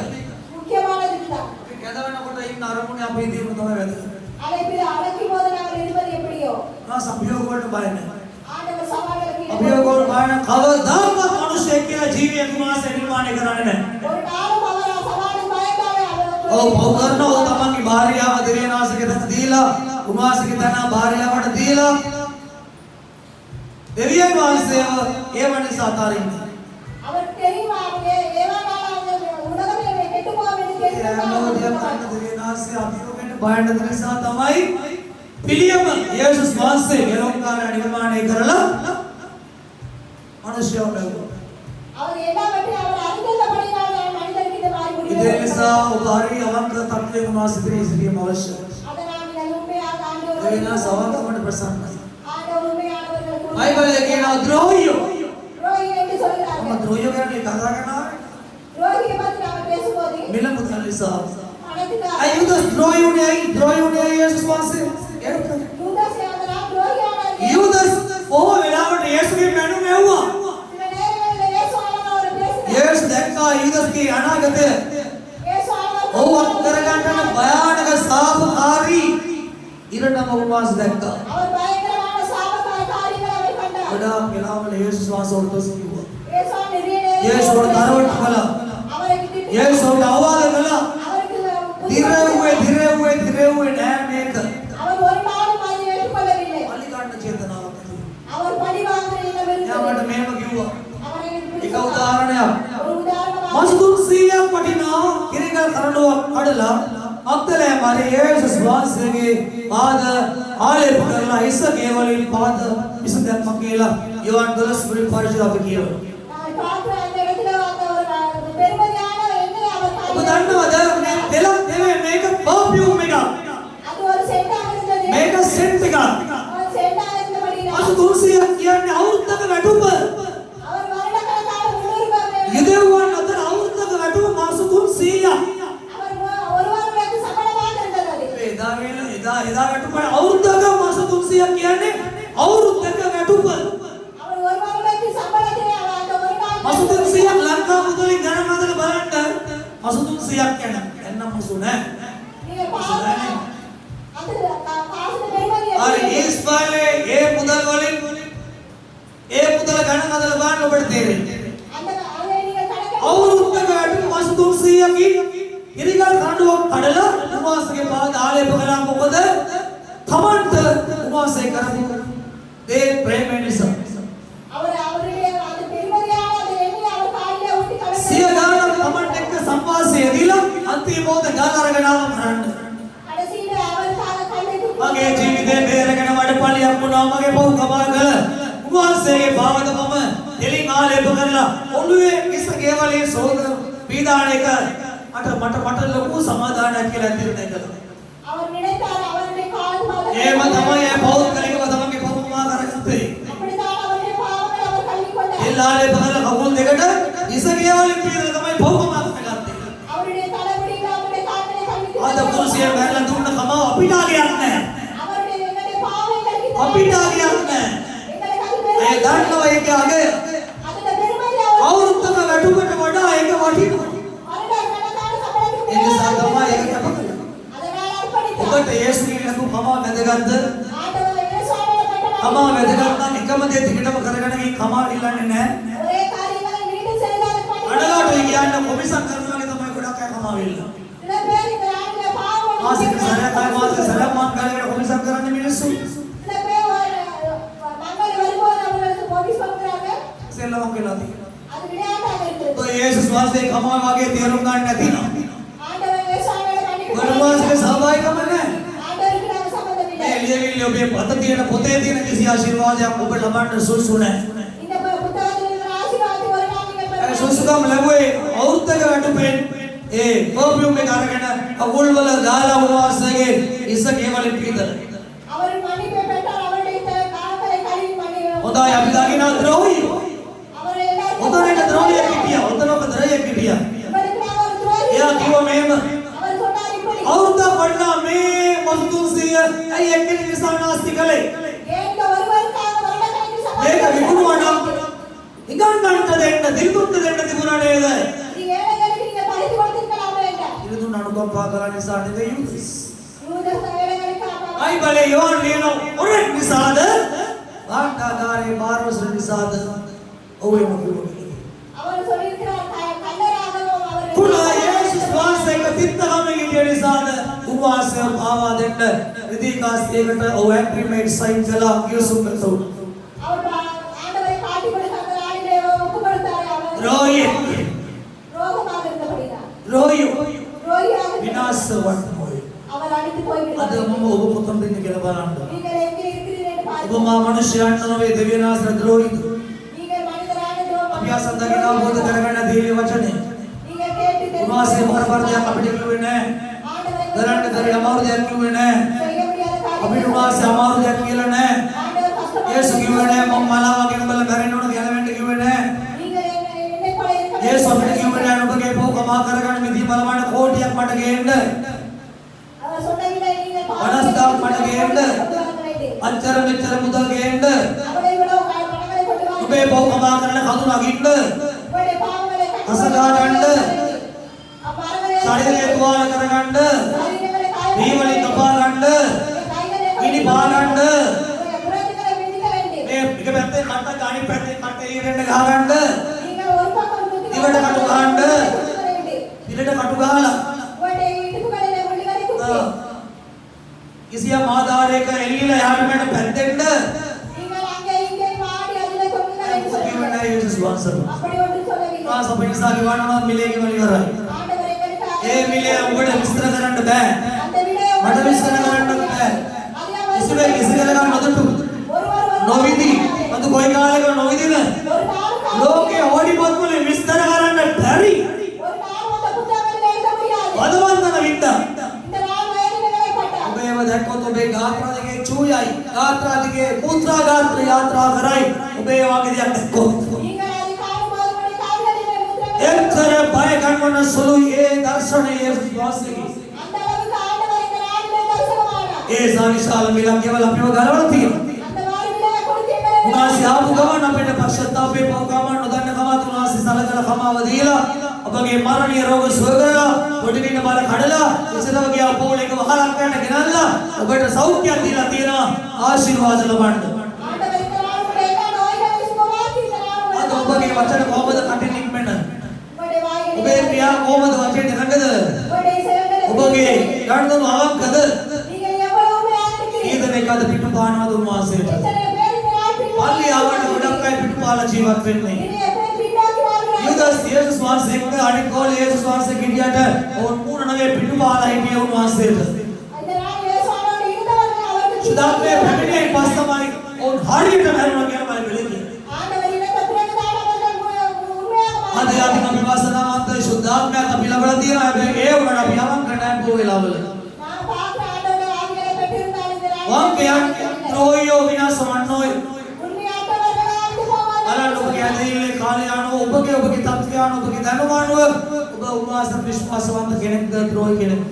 முக்கியமானது இதுதான் අපි කැදවනකොට ඉන්න අරමුණේ අපේ දීම තමයි වැදගත් அழைப்பில் அழைக்கும் போது நாங்கள் இருப்பது எப்படியோ මා සභියෝග වලට බය නැහැ ஆண்டவர் சவால்களுக்கு අභියෝග වල බය නැහැ කවදාවත් මිනිසෙක් කියලා ජීවිතයක් මාස නිර්මාණය කරන්නේ නැහැ ஒரு நாளும் அவர் சவாலுக்கு பயந்தாலே ඔව් පව් කරනවා තමන්ගේ භාර්යාව දෙවියනාසගේ තන දීලා උන්වහන්සේගේ තන භාර්යාවට දීලා දෙවියන් වහන්සේව ඒ වනිසා අතාරින්නේ அவருக்கு தெரியுமா அவங்க ஏவானால உலகமே கெட்டு போகும் என்று தெரியும் දෙවියනාසගේ අභියෝගයට බයන්න නිසා තමයි පිළියම යේසුස් වහන්සේ ලෝකාරය නිර්මාණය කරලා මිනිස්යෝ ලැබුවා அவர் எல்லாவற்றையும் அவர் அறிந்தபடியால் மனிதனுக்கு இந்த மாதிரி முடிவு ඒ නිසා ඔබ හරි අවංක තත්ත්වයක වාසිතේ සිටීම අවශ්‍යයි அதனால் நீங்கள் உண்மையாக ඒ ஆண்டவரை නිසා අවංකවට ප්‍රසන්නයි ஆண்டவர் உண்மையானவர்களுக்கு බයිබලයේ කියනවා ද්‍රෝහියෝ துரோகி என்று சொல்கிறார்கள் මම ද්‍රෝහියෝ ගැන කතා කරනවා துரோகியை பற்றி நாம் பேசும்போது මිල මුදල් නිසා பணத்துக்கு අයුද ද්‍රෝහියෝනේ යේසුස් වහන්සේ யூதஸ் அதனால் துரோகியானார் යුදස් ඕව වෙලාවට යේසුගේ මැනුම ඇව්වා சில நேரங்களில் இயேசு ஆண்டவர் அவர் பேசுகிறார் යේසුස් දැක්කා යුදස්ගේ අනාගතය இயேசு ஆண்டவர் ඔව් අත්කරගන්න භයානක සාපකාරී ඉරණම උන්වහන්සේ දැක්කා அவர் பயங்கரமான சாபකාர காரியங்களை அவர் கண்டார் ගොඩාක් වෙලාවල යේසුස් වහන්සේ ඔතොස් කිව්වා இயேசு நிறைய நேரம் යේසුවට තරවට කළා அவரை திட்டி යේසුවට අවවාද කළා அவருக்கு දිරෙව්වේ නෑ මේක அவர் ஒரு நாளும் அதை ஏற்றுக்கொள்ளவில்லை අලි ගන්න චේතනාවක් ඇති அவர் பழி வாங்குகிற එයා මට මේව කිව්වා උදාහරණයක්. ஒரு உதாரணமாக මාස 300ක් වටිනා කිරිකල් කරඬුවක් කඩලා මග්දලේ මාරේ යේසුස් වහන්සේගේ පාද ආලේප කරලා හිස කේවලින් පාද විසඳක්ම කියලා යෝහන් 12 පරිච්ඡේදය අපි කියනවා. நான் பார்க்கிற அந்த இடத்துல அந்த ஒரு பெருமதியான எண்ணெய் அவர் ඔබ காலில் දන්නවද මේ තෙලක් නෙවෙයි මේක පර්ෆියුම් එකක්. அது ஒரு செண்டாக இருந்தது. මේක සෙන්ට් එකක්. அவர் செண்டாக இருந்தபடியால் මාස 300ක් කියන්නේ අවුරුද්දක වැටුප. அவர் வருடக்கணக்கான முன்னூறு යදෙව්වන් අතර අවුරුද්දක වැටුප මාස 300ක්. அவர் ஒரு வருடத்துக்கு சம்பளமாக இருந்தது அது. එදා වැටුප අවුරුද්දක මාස 300ක් කියන්නේ අවුරුද්දක වැටුප. அவர் ஒரு வருடத்துக்கு சம்பளத்தை அந்த ஒரு நாள் මාස 300ක් ලංකා මුදලින් ගණන් හදලා බලන්න මාස 300ක් කියන එන්න මුසු නෑ. நீங்க பாருங்க அந்த காசு பெருமதி අර ඊස්පාලේ ඒ මුදල් වලින් ඒ මුදල ගණන් හදලා බලන්න ඔබට තේරෙන්නේ. அந்த அதை நீங்க கணக்கு අවුරුද්දක වැටුප මාස 300කින් ඉරිගල් කණ්ඩුවක් කඩලා උන්වහන්සේගේ පාද ආලේප කළා. මොකද තමන්ට උන්වහන්සේ කරපු දේ ප්‍රේමය නිසා. அவருடைய அந்த பெருமதியான அந்த எண்ணெய் அவர் காலிலே ஊற்றி සිය கலந்து ගානක් තමන්ට එක්ක සම්වාසය දීලා අන්තිම මොහොත ගල් අරගෙන ආව කරන්න. கடைசியில அவர் கல்லை தூக்கி මගේ ජීවිතේ බේරගෙන වඩපල්ලියක් වුණා. මගේ පව් කපා කළ උන්වහන්සේගේ පාද මම එලින් ආලේප කරලා ඔළුවේ කිස කේවලේ සෝද පීඩාන එක මට ලොකු සමාදානයක් කියලා තීරණය කළා. அவர் நினைத்தார் அவருடைய கால் එහෙම තමයි ඒ පෞද්ගලිකව තමන්ගේ පව් මා කරගත්තේ. அப்படிதான் அவருடைய பாவங்களை அவர் கழுவிக்கொண்டார். එල් ආලේප කරලා කකුල් දෙකට කිස කේවලේ පීඩන තමයි පව් මා කරගත්තේ. அவருடைய தலைமுடியில் அவருடைய கால்களை අද கழுவிக்கொண்டார். කුරුසිය බැලලා දුන්න කමාව අපිට ආගයක් නැහැ. அவருடைய எங்களுடைய பாவங்களுக்கு අපිට ආගයක් නැහැ. எங்களுக்கு அது ඒ பெருமை. දන්නවා ඒක අගය. அந்த பெருமதி அவர் අවුරුද්දක වැටුපට වඩා ඒක වටිනවා. வருடக்கணக்கான சம்பளத்துக்கு ඒ නිසා மேலாக තමයි ඒක කැප කළේ. அதனால் அர்ப்பணித்தார். ඔබට යේසුගේ ලැබු කමාව වැදගත්ද? ஆண்டவர் இயேசுவானவர் கட்டளை කමාව වැදගත් නම් එකම දේ දිගටම කරගෙන ගිහින් කමාව ඉල්ලන්නේ නැහැ. ஒரே காரியங்களை மீண்டும் செய்தால் அது අඩලාට කියන්නේ කොමිසම් කරනවාගේ තමයි ගොඩක් අය කමාව ඉල්ලන්නේ. சில பேர் இந்த நாட்டிலே பாவம் මාසික සැරයක් මාසික සැරයක් මං කරගෙන කොමිසම් කරන්නේ මිනිස්සු. சில பேர் மங்கள் வரும்போது அவர்களுக்கு போலீஸ் கொடுக்குறாங்க. සෙල්ලමක් වෙලා තියෙනවා. அது விளையாட்டாக இருக்குது. તો යේසුස් වහන්සේ කමාව වගේ තේරුම් ගන්න නැති නම් ஆண்டவர் இயேசுவானவர் கண்டிப்பாக වරුවාසික සහභාගීකම නැහැ. ஆண்டவருக்கு நாங்கள் சம்பந்தம் இல்லை. මේ ලියවිල්ල ඔබේ පත තියෙන පොතේ තියෙන කිසි ආශිර්වාදයක් ඔබ ලබන්න සුසු නැහැ. இந்த புத்தகத்தில் இருக்கிற ஆசீர்வாதத்தை ஒரு நாள் நீங்கள் ඒ பெறுவீர்கள். සුසුකම් ලැබුවේ අවුරුද්දක වැටුපෙන් ඒ පර්ෆියුම් එක අරගෙන අගුල් වල දාලා උන්වහන්සේගේ ඉස කේවලින් පීදලා. அவர் மன்னிப்பை பெற்றார். அவருடைய கால்களை கழுவி හොඳයි අපි දකින්න ද්‍රෝහි. அவரை எல்லாரும் ඔතනක ද්‍රෝහියෙක් හිටියා. ඔතනක ද්‍රෝහියෙක් හිටියා. உங்களுக்கு நான் ஒரு துரோகி. එයා කිව්වා මෙහෙම அவர் சொன்னார் இப்படி. අවුරුද්දක් වඩා මේ මස්තුන්සිය ඇයි එක්කෙනෙක් නිසා නාස්ති කළේ? ஏன் இந்த ஒருவருக்காக வருடக்கணக்கில் මේක சம்பாதிக்கிறீர்கள்? විකුණුවා නම් ඉගන්නන්ට දෙන්න දිල්දුන්ට දෙන්න තිබුණා නේද? நீ ஏழைகளுக்கு நீங்க பரிசு கொடுத்திருக்கலாமே என்றார். ඉරදුන් අනුකම්පා කරලා නිසා නෙවෙයි යුදස්. யூதஸ் ஏழைகளுக்கு அவர் බයිබලේ යෝහන් ලියන ඔරෙක් නිසාද? වාට්ටාකාරී මාර්වස් නිසාද? ඔව් එහෙම කිව්වා. அவர் சொல்லியிருக்கிறார் கல்லராகவும் அவர் කුලා යේසුස් වහන්සේක තිත්තගම ගිය නිසාද? උන්වහන්සේ ආවා දෙන්න රිදීකාස්යකට ඔව් ඇග්‍රීමන්ට් සයින් කළා යේසුස් මෙතන. அவர் ஆண்டவரை காட்டி கொடுத்த அந்த நாளிலே ஒப்பு கொடுத்தார். அவர் ද්‍රෝහියෙක්. ரோகமாக இருந்தபடிதான். ද්‍රෝහිය ரோகியாக විනාශ වට්ටමයි. அவர் அழித்து අද போய்விட்டார். මම ඔබ කොතනද ඉන්නේ කියලා බලන්න. நீங்கள் எங்கே இருக்கிறீர்கள் என்று ඔබ பாருங்கள். මා මනුෂ්‍යයන්ට නොවේ දෙවියන්ාසර ද්‍රෝහිද. நீங்கள் மனிதரான துரோகம். අපි අසන්දගෙන අවබෝධ කරගන්න දීලි වචනේ. நீங்கள் கேட்டு උන්වහන්සේ මොකක්ද අපිට කිව්වේ නැහැ. ஆண்டவரை දරන්න බැරි අමාරු දෙයක් කිව්වේ නැහැ. செய்ய முடியாத අපිට காரியங்களை උන්වහන්සේ අමාරු දෙයක් කියලා නැහැ. ஆண்டவர் கஷ்டப்பட்டு යේසු කිව්වේ නැහැ මම මලාව වගේ නුඹලා මැරෙන්න ඕන ගැලවෙන්න කිව්වේ නැහැ. நீங்கள் என்னை போல இருக்க යේසු வேண்டும். අපිට කිව්වේ නැහැ නුඹගේ පොව කමා කරගන්න විදි බලවන්න කෝටියක් මට ගේන්න. அவர் சொன்னதிலே நீங்கள் மனஸ்தாபம் பண்ணுகிறேன். கொண்டு வர வேண்டும். අච්චර මෙච්චර මුදල් ගේන්න. அவரை விட பணங்களை கொண்டு வர ඔබේ පොව කමා කරන්න කඳු නගින්න. உங்களுடைய பாவங்களை கட்டி අසගා ගන්න. அப்பறவரை ශරීරය තුවාල කරගන්න. சரீரங்களை காய මේ වලින් කපා ගන්න. கைகளை ගිනි පා ගන්න. புறத்துகளை மிதிக்க வேண்டும். මේ එක පැත්තේ කට්ට අනිත් පැත්තේ කට්ට ඊරෙන්න ගහගන්න. நீங்கள் ஒரு பக்கம் குத்தி இவட கட்டு காண்டு. குத்துக்க வேண்டும். පිළට කටු ගහලා உங்களுடைய இடுப்புகளிலே முள்ளுகளை குத்தி කිසියම් ආධාරයක එල්ලිලා එහාට මෙහාට පැද්දෙන්න நீங்கள் அங்கே இங்கே மாடி அதிலே தொங்குங்கள் என்று කිව්වේ சொல்லுங்கள். නැහැ යේසුස් වහන්සේ. அப்படி ஒன்று சொல்லவில்லை. මාස අපිනසාගේ වණනවා මිලේගේ වල ඉවරයි. ඒ මිලේ උඹට විස්තර කරන්න බෑ. මට විස්තර කරන්න බෑ. ඉස්සෙල්ලා ඉස්සෙල්ලා ගන්න නොදුටු. නොවිදි. මතු කොයි කාලෙක නොවිදින. ලෝකේ හොඩිපොත් වලින් විස්තර කරන්න බැරි. වදවන්දන විද්දා. ඔබේව දැක්කොත් ඔබේ ගාත්‍රා දෙකේ චූයයි. ගාත්‍රා දෙකේ පුත්‍රා ගාත්‍ර යාත්‍රා කරයි. ඔබේ වගේ දෙයක් දැක්කොත්. එක්තර බය ගන්නවන සුළුයි ඒ දර්ශනයේ වාසයේ. ඒ සාවිශාල මිලක් කෙවල අපිව ගලවලා තියෙනවා. උනාසි ආපු ගමන් අපිට පශ්චාත්තාපේ පව ගමන් නොදන්න කමත් උනාසි සලකලා කමාව දීලා ඔබගේ මරණීය රෝග සුව කරලා පොඩිනින බල කඩලා ඉස්සරව ගියා පොලේක වහලක් ගන්න ගෙනල්ලා ඔබට සෞඛ්‍යයක් දීලා තියෙනවා ආශිර්වාද ලබන්න. අද ඔබගේ වචන කොහොමද කටින් නික්මෙන්නේ? ඔබේ ක්‍රියා කොහොමද වචන නංගද? ඔබගේ ගන්නදුන අවංකද? ඊදන එකද පිටු පානවද උන්වහන්සේට? පල්ලි ආවට ගොඩක් අය පිටු පාලා ජීවත් වෙන්නේ. යුදස් යේසුස් වහන්සේගේ අනිකෝල යේසුස් වහන්සේ කිඩියට ඕන් මූණ නගේ පිටු පාලා හිටියේ උන්වහන්සේට. සුදාපේ පැමිණේ පස් තමයි ඕන් හරියට මරුණා කියලා මම වෙලෙන්නේ. අද අපි විවාසනාවන්ත සුද්ධාත්මයක් අපි ලබලා තියෙනවා. හැබැයි ඒ වුණාට අපි යමක් කරන්න බෝ වෙලාවල. वाक्यं त्रोयो विनाशवन्नोय අලන්න ඔබගේ ඇදහිල්ලේ කාලේ යනවා ඔබගේ තත්ත්වය යනවා ඔබගේ දැනුම අනුව ඔබ උන්වහන්ස විශ්වාසවන්ත කෙනෙක්ද ද්‍රෝහි කෙනෙක්ද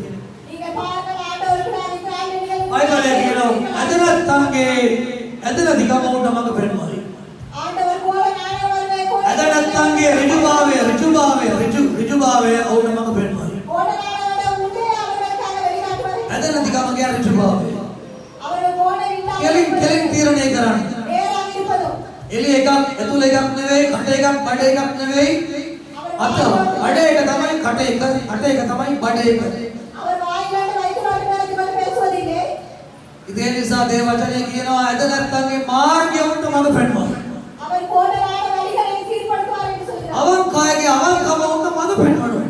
අයකලේ කියනවා ඇදලා දිගම උඩ මඟ පෙන්වයි ඇදනත්තන්ගේ ඍජුභාවය උඩ මඟ පෙන්වයි ඇදලා දිගම කියන ඍජුභාවය කෙලින් තීරණය කරන්න. එළි එකක් ඇතුළ එකක් නෙවෙයි කට එකක් බඩ එකක් නෙවෙයි අත බඩ එක තමයි කට එක කට එක තමයි බඩ එක. ඉතින් නිසා දේව වචනේ කියනවා ඇද නැත්තන්ගේ මාර්ගය උන්ට මඟ පෙන්වනවා. අවංකයගේ අවංකම උන්ට මඟ පෙන්වනවා.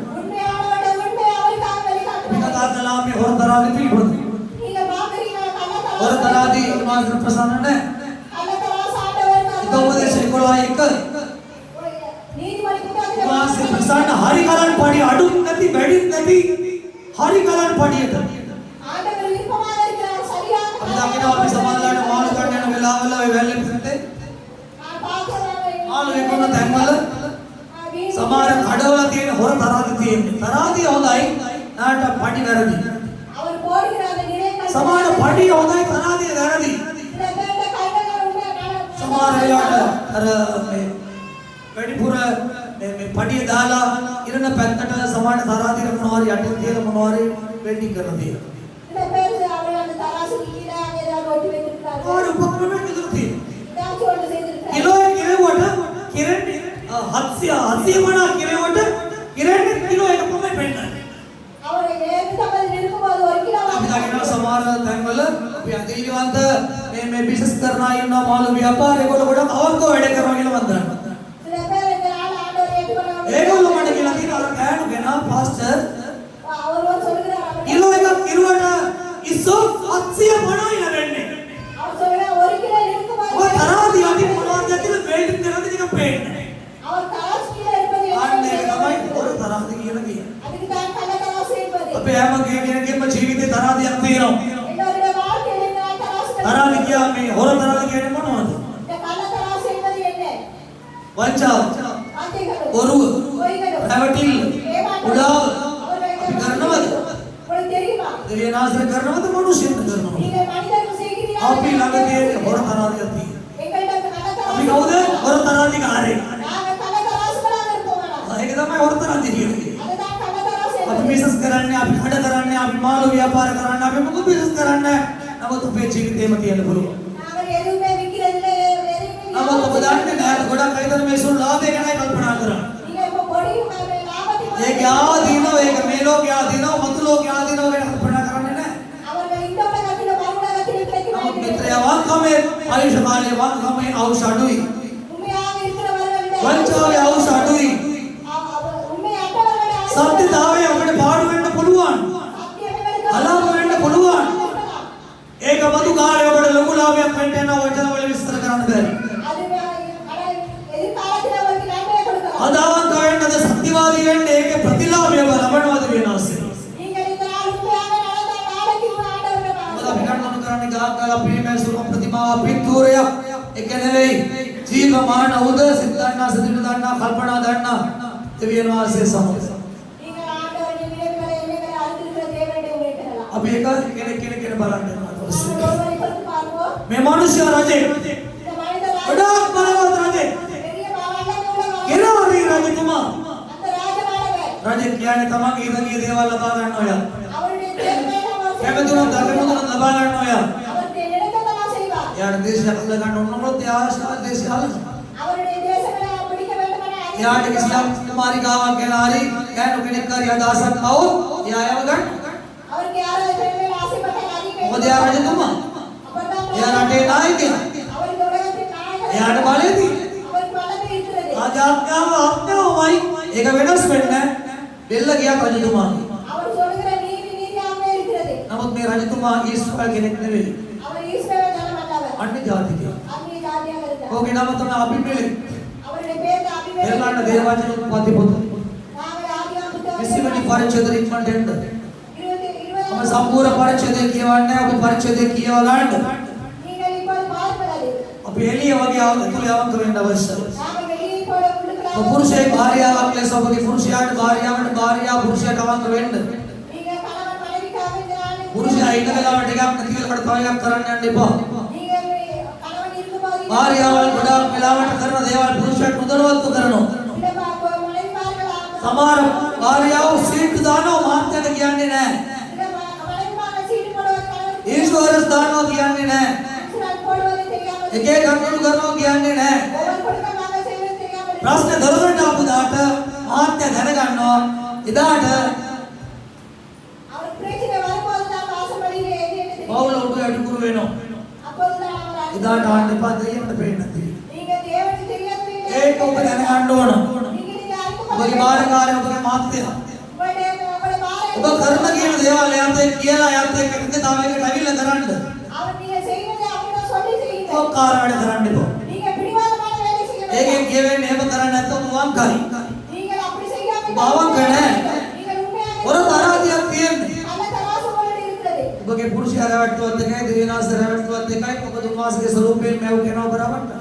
කතාකලා අපි හොරතරාගේ පිළිපොත්. හොරතරාදී උන්වහන්සේ ප්‍රසන්න නැහැ. उपदेश प्रसन्न हरि कलन पड़ी अडु नदी बेड़ी नदी हरि कलन पड़ी अब दाकिना अभी समाजला माल करने न वेलावला वेले फिरते माल वेकोन तंगल समार खडवला तीन होर तरादी होदाई नाट पड़ी वेरदी समार पड़ी होदाई तरादी वेरदी වැඩිපුර මේ පඩිය දාලා ඉරණ පැත්තට සමාන තරාතිර මොනවාරි යටින් තියලා මොනවාරි වෙන්ඩින් කරලා තියෙනවා. और उपक्रम किधर थी? किलो किरेवट किरण हत्स्य मना किरेवट किरण किलो एक पमे पेंडा. और ये तमल निरुपवाद और किलो. अभी तक ना समार तंगल व्याधीवांत मैं बिजनेस करना है ना माल व्यापार एक लोग बड़ा और को ऐड करने के लिए बंदा. एक लोग मटे के लिए और क्या है ना फास्टर. और वो सोच रहा है. किलो एक किलोवाट इसो हत्स्य मना ही लगने. और सोच रहा और किलो निरुपवाद. वो तरा दिया थी मोनवार जाती है वेल्डिंग करना थी का पेन. और ताश किलो एक बजे. आठ ने कमाई और तरा दी ये लगी. अभी तो काला तरा से एक बजे. अबे हम के मछली के तरा दी अपने रो. तरादी क्या मैं होर तरादी क्या नहीं मानो आते काला तराद से इधर ये है वंचा आते करो ओरू प्राइवेटिल उड़ाव करना मत बड़ी तेरी बात तेरी नाज़र करना मत मनुष्य न करना ठीक है पानी दर से की आप भी लागत है होर तरादी आती है एक घंटा काला तराद अभी कहो दे होर तरादी का आ रहे काला तराद से बड़ा कर दो वाला एकदम मैं होर तरादी ही है काला तराद से आप बिजनेस कराने आप खड़ा कराने आप माल व्यापार कराने आप मुझे बिजनेस कराने नमतो पेचिगिते मतियन गुरु अगर येरू में विक्रेले वेरी नमतो बदाने ना गोड़ा कइदर में सुन लाभ एक ना कल्पना कर ठीक है वो बड़ी में लाभ ये क्या दिनो एक मेलो क्या दिनो मतलो क्या दिनो के कल्पना करने ना अगर मैं इंदो में गतिलो बारुडा गतिलो की माय मित्र वाक में आयुष काले वाक में औषाडुई तुम्हें आ इत्र वाला वंचावे औषाडुई ප්‍රතිලාභයක් වෙන්න යන වචන වල විස්තර කරන්න බැරි. අද අවංක වෙන්න අද සත්‍යවාදී වෙන්න ඒකේ ප්‍රතිලාභය ලබනවාද වෙනවසේ. අපි කරන්නේ ගාගල ප්‍රේමය සුඛ ප්‍රතිමා පිටුරයක් ඒක නෙවෙයි ජීවමාන උද සිතන්නා සදින දන්නා කල්පනා දන්නා දෙවියන් වහන්සේ සමග අපි එක කෙනෙක් බලන්න මේ මිනිස්සු රජේ වඩාත් බලවත් රජේ කෙනාරි රජතුමා රජේ කියන්නේ තමන්ගේ ඉදගේ දේවල් ලබා ගන්න ඔය කැමතිනම් ධර්මමුදන ලබා ගන්න ඔය යාර දේශයක් ගන්න ඕනොත් යාශා දේශාල යාට කිසියම් කුමාරිකාවක් ගැන හරි ගෑනු කෙනෙක් හරි අදහසක් આવොත් එයා යව ගන්න මොකද යා රජතුමා යා රටේ නායකයා එයාට බලය තියෙන්නේ ආජාත්‍යාවමයි ඒක වෙනස් වෙන්නේ දෙල්ල ගියා රජතුමාගේ නමුත් මේ රජතුමා ඊශ්වර කෙනෙක් නෙවෙයි අන්‍ය ජාතිකයෙක් ඔහුගේ නම තමයි අබිමෙලෙක් එරලන්න දේවවචන උත්පත්ති පොත 20 වෙනි පරිච්ඡේදය ඉක්මනට එන්න මම සම්පූර්ණ පරිච්ඡේදය කියවන්නේ ඔබ පරිච්ඡේදය කියව ගන්න අපි එළිය වගේ අවුල වෙන්න අවශ්‍යයි පුරුෂයෙක් භාර්යාවක් ලෙස ඔබගේ පුරුෂයාට භාර්යාවට භාර්යාව පුරුෂයාට අවංක වෙන්න පුරුෂයා ඉන්න වෙලාවට ටිකක් නැති වෙලාවට තව එකක් කරන්න යන්න එපා භාර්යාවල් ගොඩාක් වෙලාවට කරන දේවල් පුරුෂයාට මුදලවත්ව කරනවා සමහර භාර්යාවෝ සීට් දානවා මාත්‍යට කියන්නේ නැහැ ඉන්ෂුරන්ස් දානවා කියන්නේ නැහැ එක එක කටයුතු කරනවා කියන්නේ නැහැ ප්‍රශ්න දරකට ආපු දාට මාත්‍ය දැනගන්නවා එදාට පවුල උඩ අඩුකුරු වෙනවා එදාට ආන්න එපා දෙයියන්ට පේන්න තියෙන්නේ ඒක ඔබ දැනගන්න ඕන ඔබගේ බාරකාරය ඔබගේ මාත්‍යා ඔබ කරන කියන දේවල් එයාට කියලා එයාට එකකට තව එකකට ඇවිල්ලා කරන්න ඔබ කාර්ය වැඩ කරන්න එපා ඒකෙන් කියවෙන්නේ එහෙම කරන්නේ නැත්නම් වංකයි බවංක නැහැ ඔර තරහදියක් තියෙන්නේ ඔබගේ පුරුෂයා රැවටුවත් එකයි දෙවියන්ස් රැවටුවත් එකයි මොකද උන්වහන්සේගේ ස්වරූපයෙන් මැව් කෙනා බරවට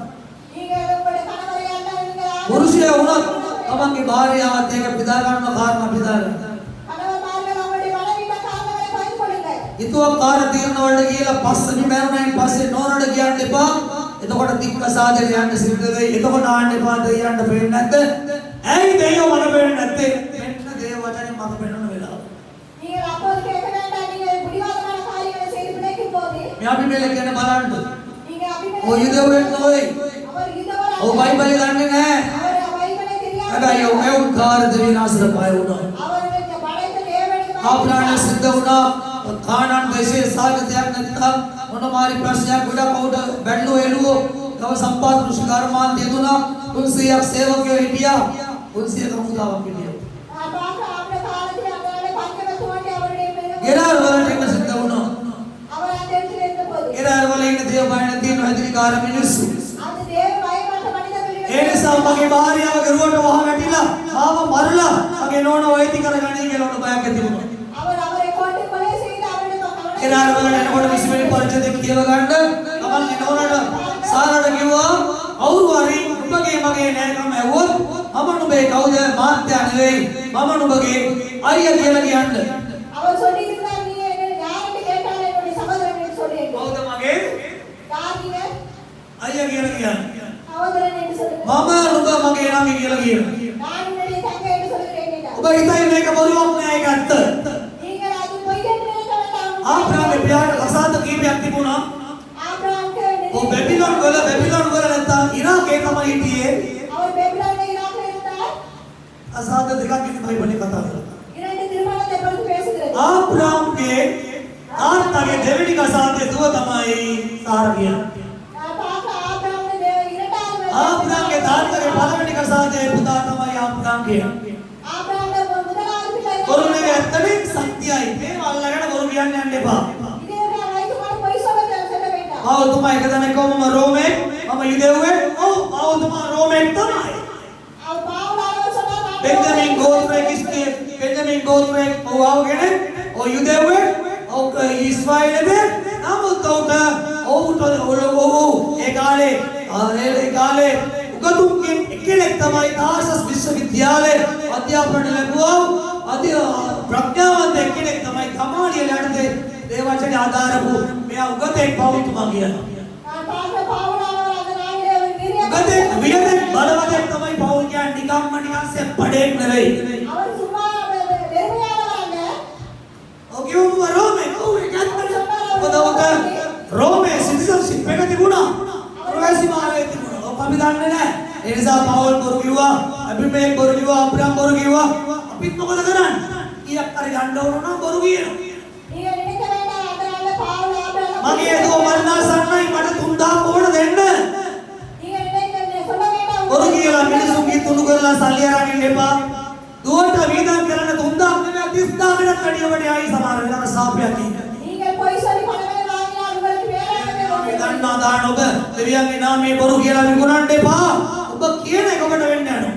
පුරුෂයා වුණත් තමන්ගේ භාර්යාවත් එක්ක පිදා ගන්න කාරණා පිදා ගන්න ඊතුව කාර తీරන වලට ගිහලා පස්සෙන් මැරුණායින් පස්සේ නෝනට කියන්න එපා එතකොට තික්ක සාදේ යන්න සිද්ධ වෙයි එතකොට ආන්න එපා දෙයියන්ට පේන්නේ නැද්ද ඇයි දෙයියෝ මට පේන්නේ නැත්තේ මෙන්න දේව වචනේ මට පේනන වෙලාව මේ අපි මෙල කියන බලන්න ඔය යුදෙවෙන් නොවේ ඔය බයිබලේ දන්නේ නැහැ හැබැයි ඔය උකාර දෙවිනාසර පය වුණා ආබ්‍රහ්ම සිද්ධ වුණා කානාන් දේශයේ සාගතයක් නැත්නම් මොනමාරි ප්‍රශ්නයක් ගොඩක් උඩ බැලුව එළුවෝ තව සම්පාද කෘෂි කර්මාන්තය දුනා 300ක් සේවකයෝ හිටියා 300 කමුදාවක් හිටියා ගෙරාර වලට එන්න සිද්ධ වුණා ගෙරාර වල ඉන්න දේව බය නැති හැදිරිකාර මිනිස්සු ඒ නිසා මගේ භාර්යාවගේ රුවට වහ වැටිලා ආව මරලා මගේ නෝන වෛද්‍ය කරගන්නේ කියලා උඩ බයක් ඇති වුණා ගෙරාර වලට එනකොට 20 වෙනි පරිච්ඡේදය කියව ගන්න තමන්ගේ නෝනට සාරට කිව්වා කවුරු හරි ඔබගේ මගේ නෑකම ඇහුවොත් මම නුඹේ කවුද මාත්‍යා නෙවෙයි මම නුඹගේ අයියා කියලා කියන්න அவர் சொல்லியிருந்தார் நீ யார்கிட்ட கேட்டாலும் என்னுடைய சகோதரன் சொல்லுங்க කවුද මගේ யாருங்க අයියා කියලා කියන්න சகோதரன் என்று சொல்லுங்க මම නුඹ මගේ නාමය කියලා කියන්න நான் உன்னுடைய தங்கை என்று சொல்கிறேன் ඔබ හිතයි මේක බොරුවක් නෑ ඒක ඇත්ත நீங்கள் அது பொய் என்று நினைக்க வேண்டாம் ආබ්‍රහ්ම පියාට අසාධ කීපයක් තිබුණා ஆபிரகாமுக்கு ඔව් බැබිලෝන් වල නැත්තම් ඉරාකේ තමයි හිටියේ அவர் பெபிலோனில் ஈராக்கில் இருந்தார் අසාධ දෙකක් ඉතින් බයිබලේ කතා කරලා இரண்டு திருமணத்தை பற்றி பேசுகிறது ආබ්‍රහ්මගේ තාත්තගේ දෙවෙනි කසාදේ දුව තමයි සාරා කියන්නේ ආබ්‍රහ්මගේ තාත්තගේ පළවෙනි කසාදේ පුතා තමයි ආබ්‍රහ්ම කියන්නේ බොරුනේ ඇත්තනේ සත්‍යයි මේ අල්ලගෙන බොරු කියන්න යන්න එපා මාවතුමා එක දණකවම රෝමේ මම යුදෙව්වේ ඔව් මාවතුමා රෝමෙන් තමයි அவர் பாவலாளව சொன்னா බෙන්ජමින් ගෝත්‍රයේ කිස්කේ බෙන්ජමින් ගෝත්‍රයේ ඔවගෙන ඔය යුදෙව්වේ ඔව් ඊශ්‍රායලේ නමුත් ඔව්ට ඒ කාලේ උගතුන්ගෙන් එක්කෙනෙක් තමයි තාර්සස් විශ්වවිද්‍යාලයේ අධ්‍යාපනය ලැබුවා ප්‍රඥාවන්ත එක්කෙනෙක් තමයි ගමාලියල යටතේ දේවචන ආධාරපු මෙයා උගතෙක් පවුතුමා කියනවා நான் பார்த்த பாவலாளவர் அந்த நாளிலே வீரிய උගතෙක් වියදෙක් බලවතෙක් තමයි පවුල් කියන්නේ නිකම්ම නිකන් සෙප්පඩේක් නෙවෙයි அவர் சும்மா வெறுமையானவர் அல்ல ඔකියුම රෝමේ ඔව් රෝමේ සිටිසන්ෂිප් එක තිබුණා ප්‍රවේශි මාර්ගය තිබුණා ඔබ අපි දන්නේ නැහැ ඒ නිසා පවුල් බොරු කිව්වා අබිමේක් බොරු කිව්වා අප්‍රාම් බොරු කිව්වා අපිත් මොකද කරන්නේ කීයක් හරි ගන්න ඕන නම් බොරු කියනවා நீங்க நினைக்க வேண்டாம் அதனால பாவலாளவர் මගේ දෝ මරණසන්නයි මට 3000 ඕන දෙන්න நீங்க நினைக்க சொல்ல வேண்டாம் බොරු කියලා මිනිසුන්ගේ තුණු කරලා සල්ලි අරන් ඉන්න එපා දුවට වීදම් කරන 3000 නෙවෙයි 30000 කඩිය වඩේ ආයි සමහර වෙලාවට සාපයක් ඉන්නේ நீங்கள் போய் சொல்லி பணங்களை வாங்கினால் உங்களுக்கு வேலையாகவே ஒன்று දන්නා දාන ඔබ දෙවියන්ගේ නාමයේ බොරු කියලා විකුණන්න එපා ඔබ කියන එක ඔබට වෙන්න යනවා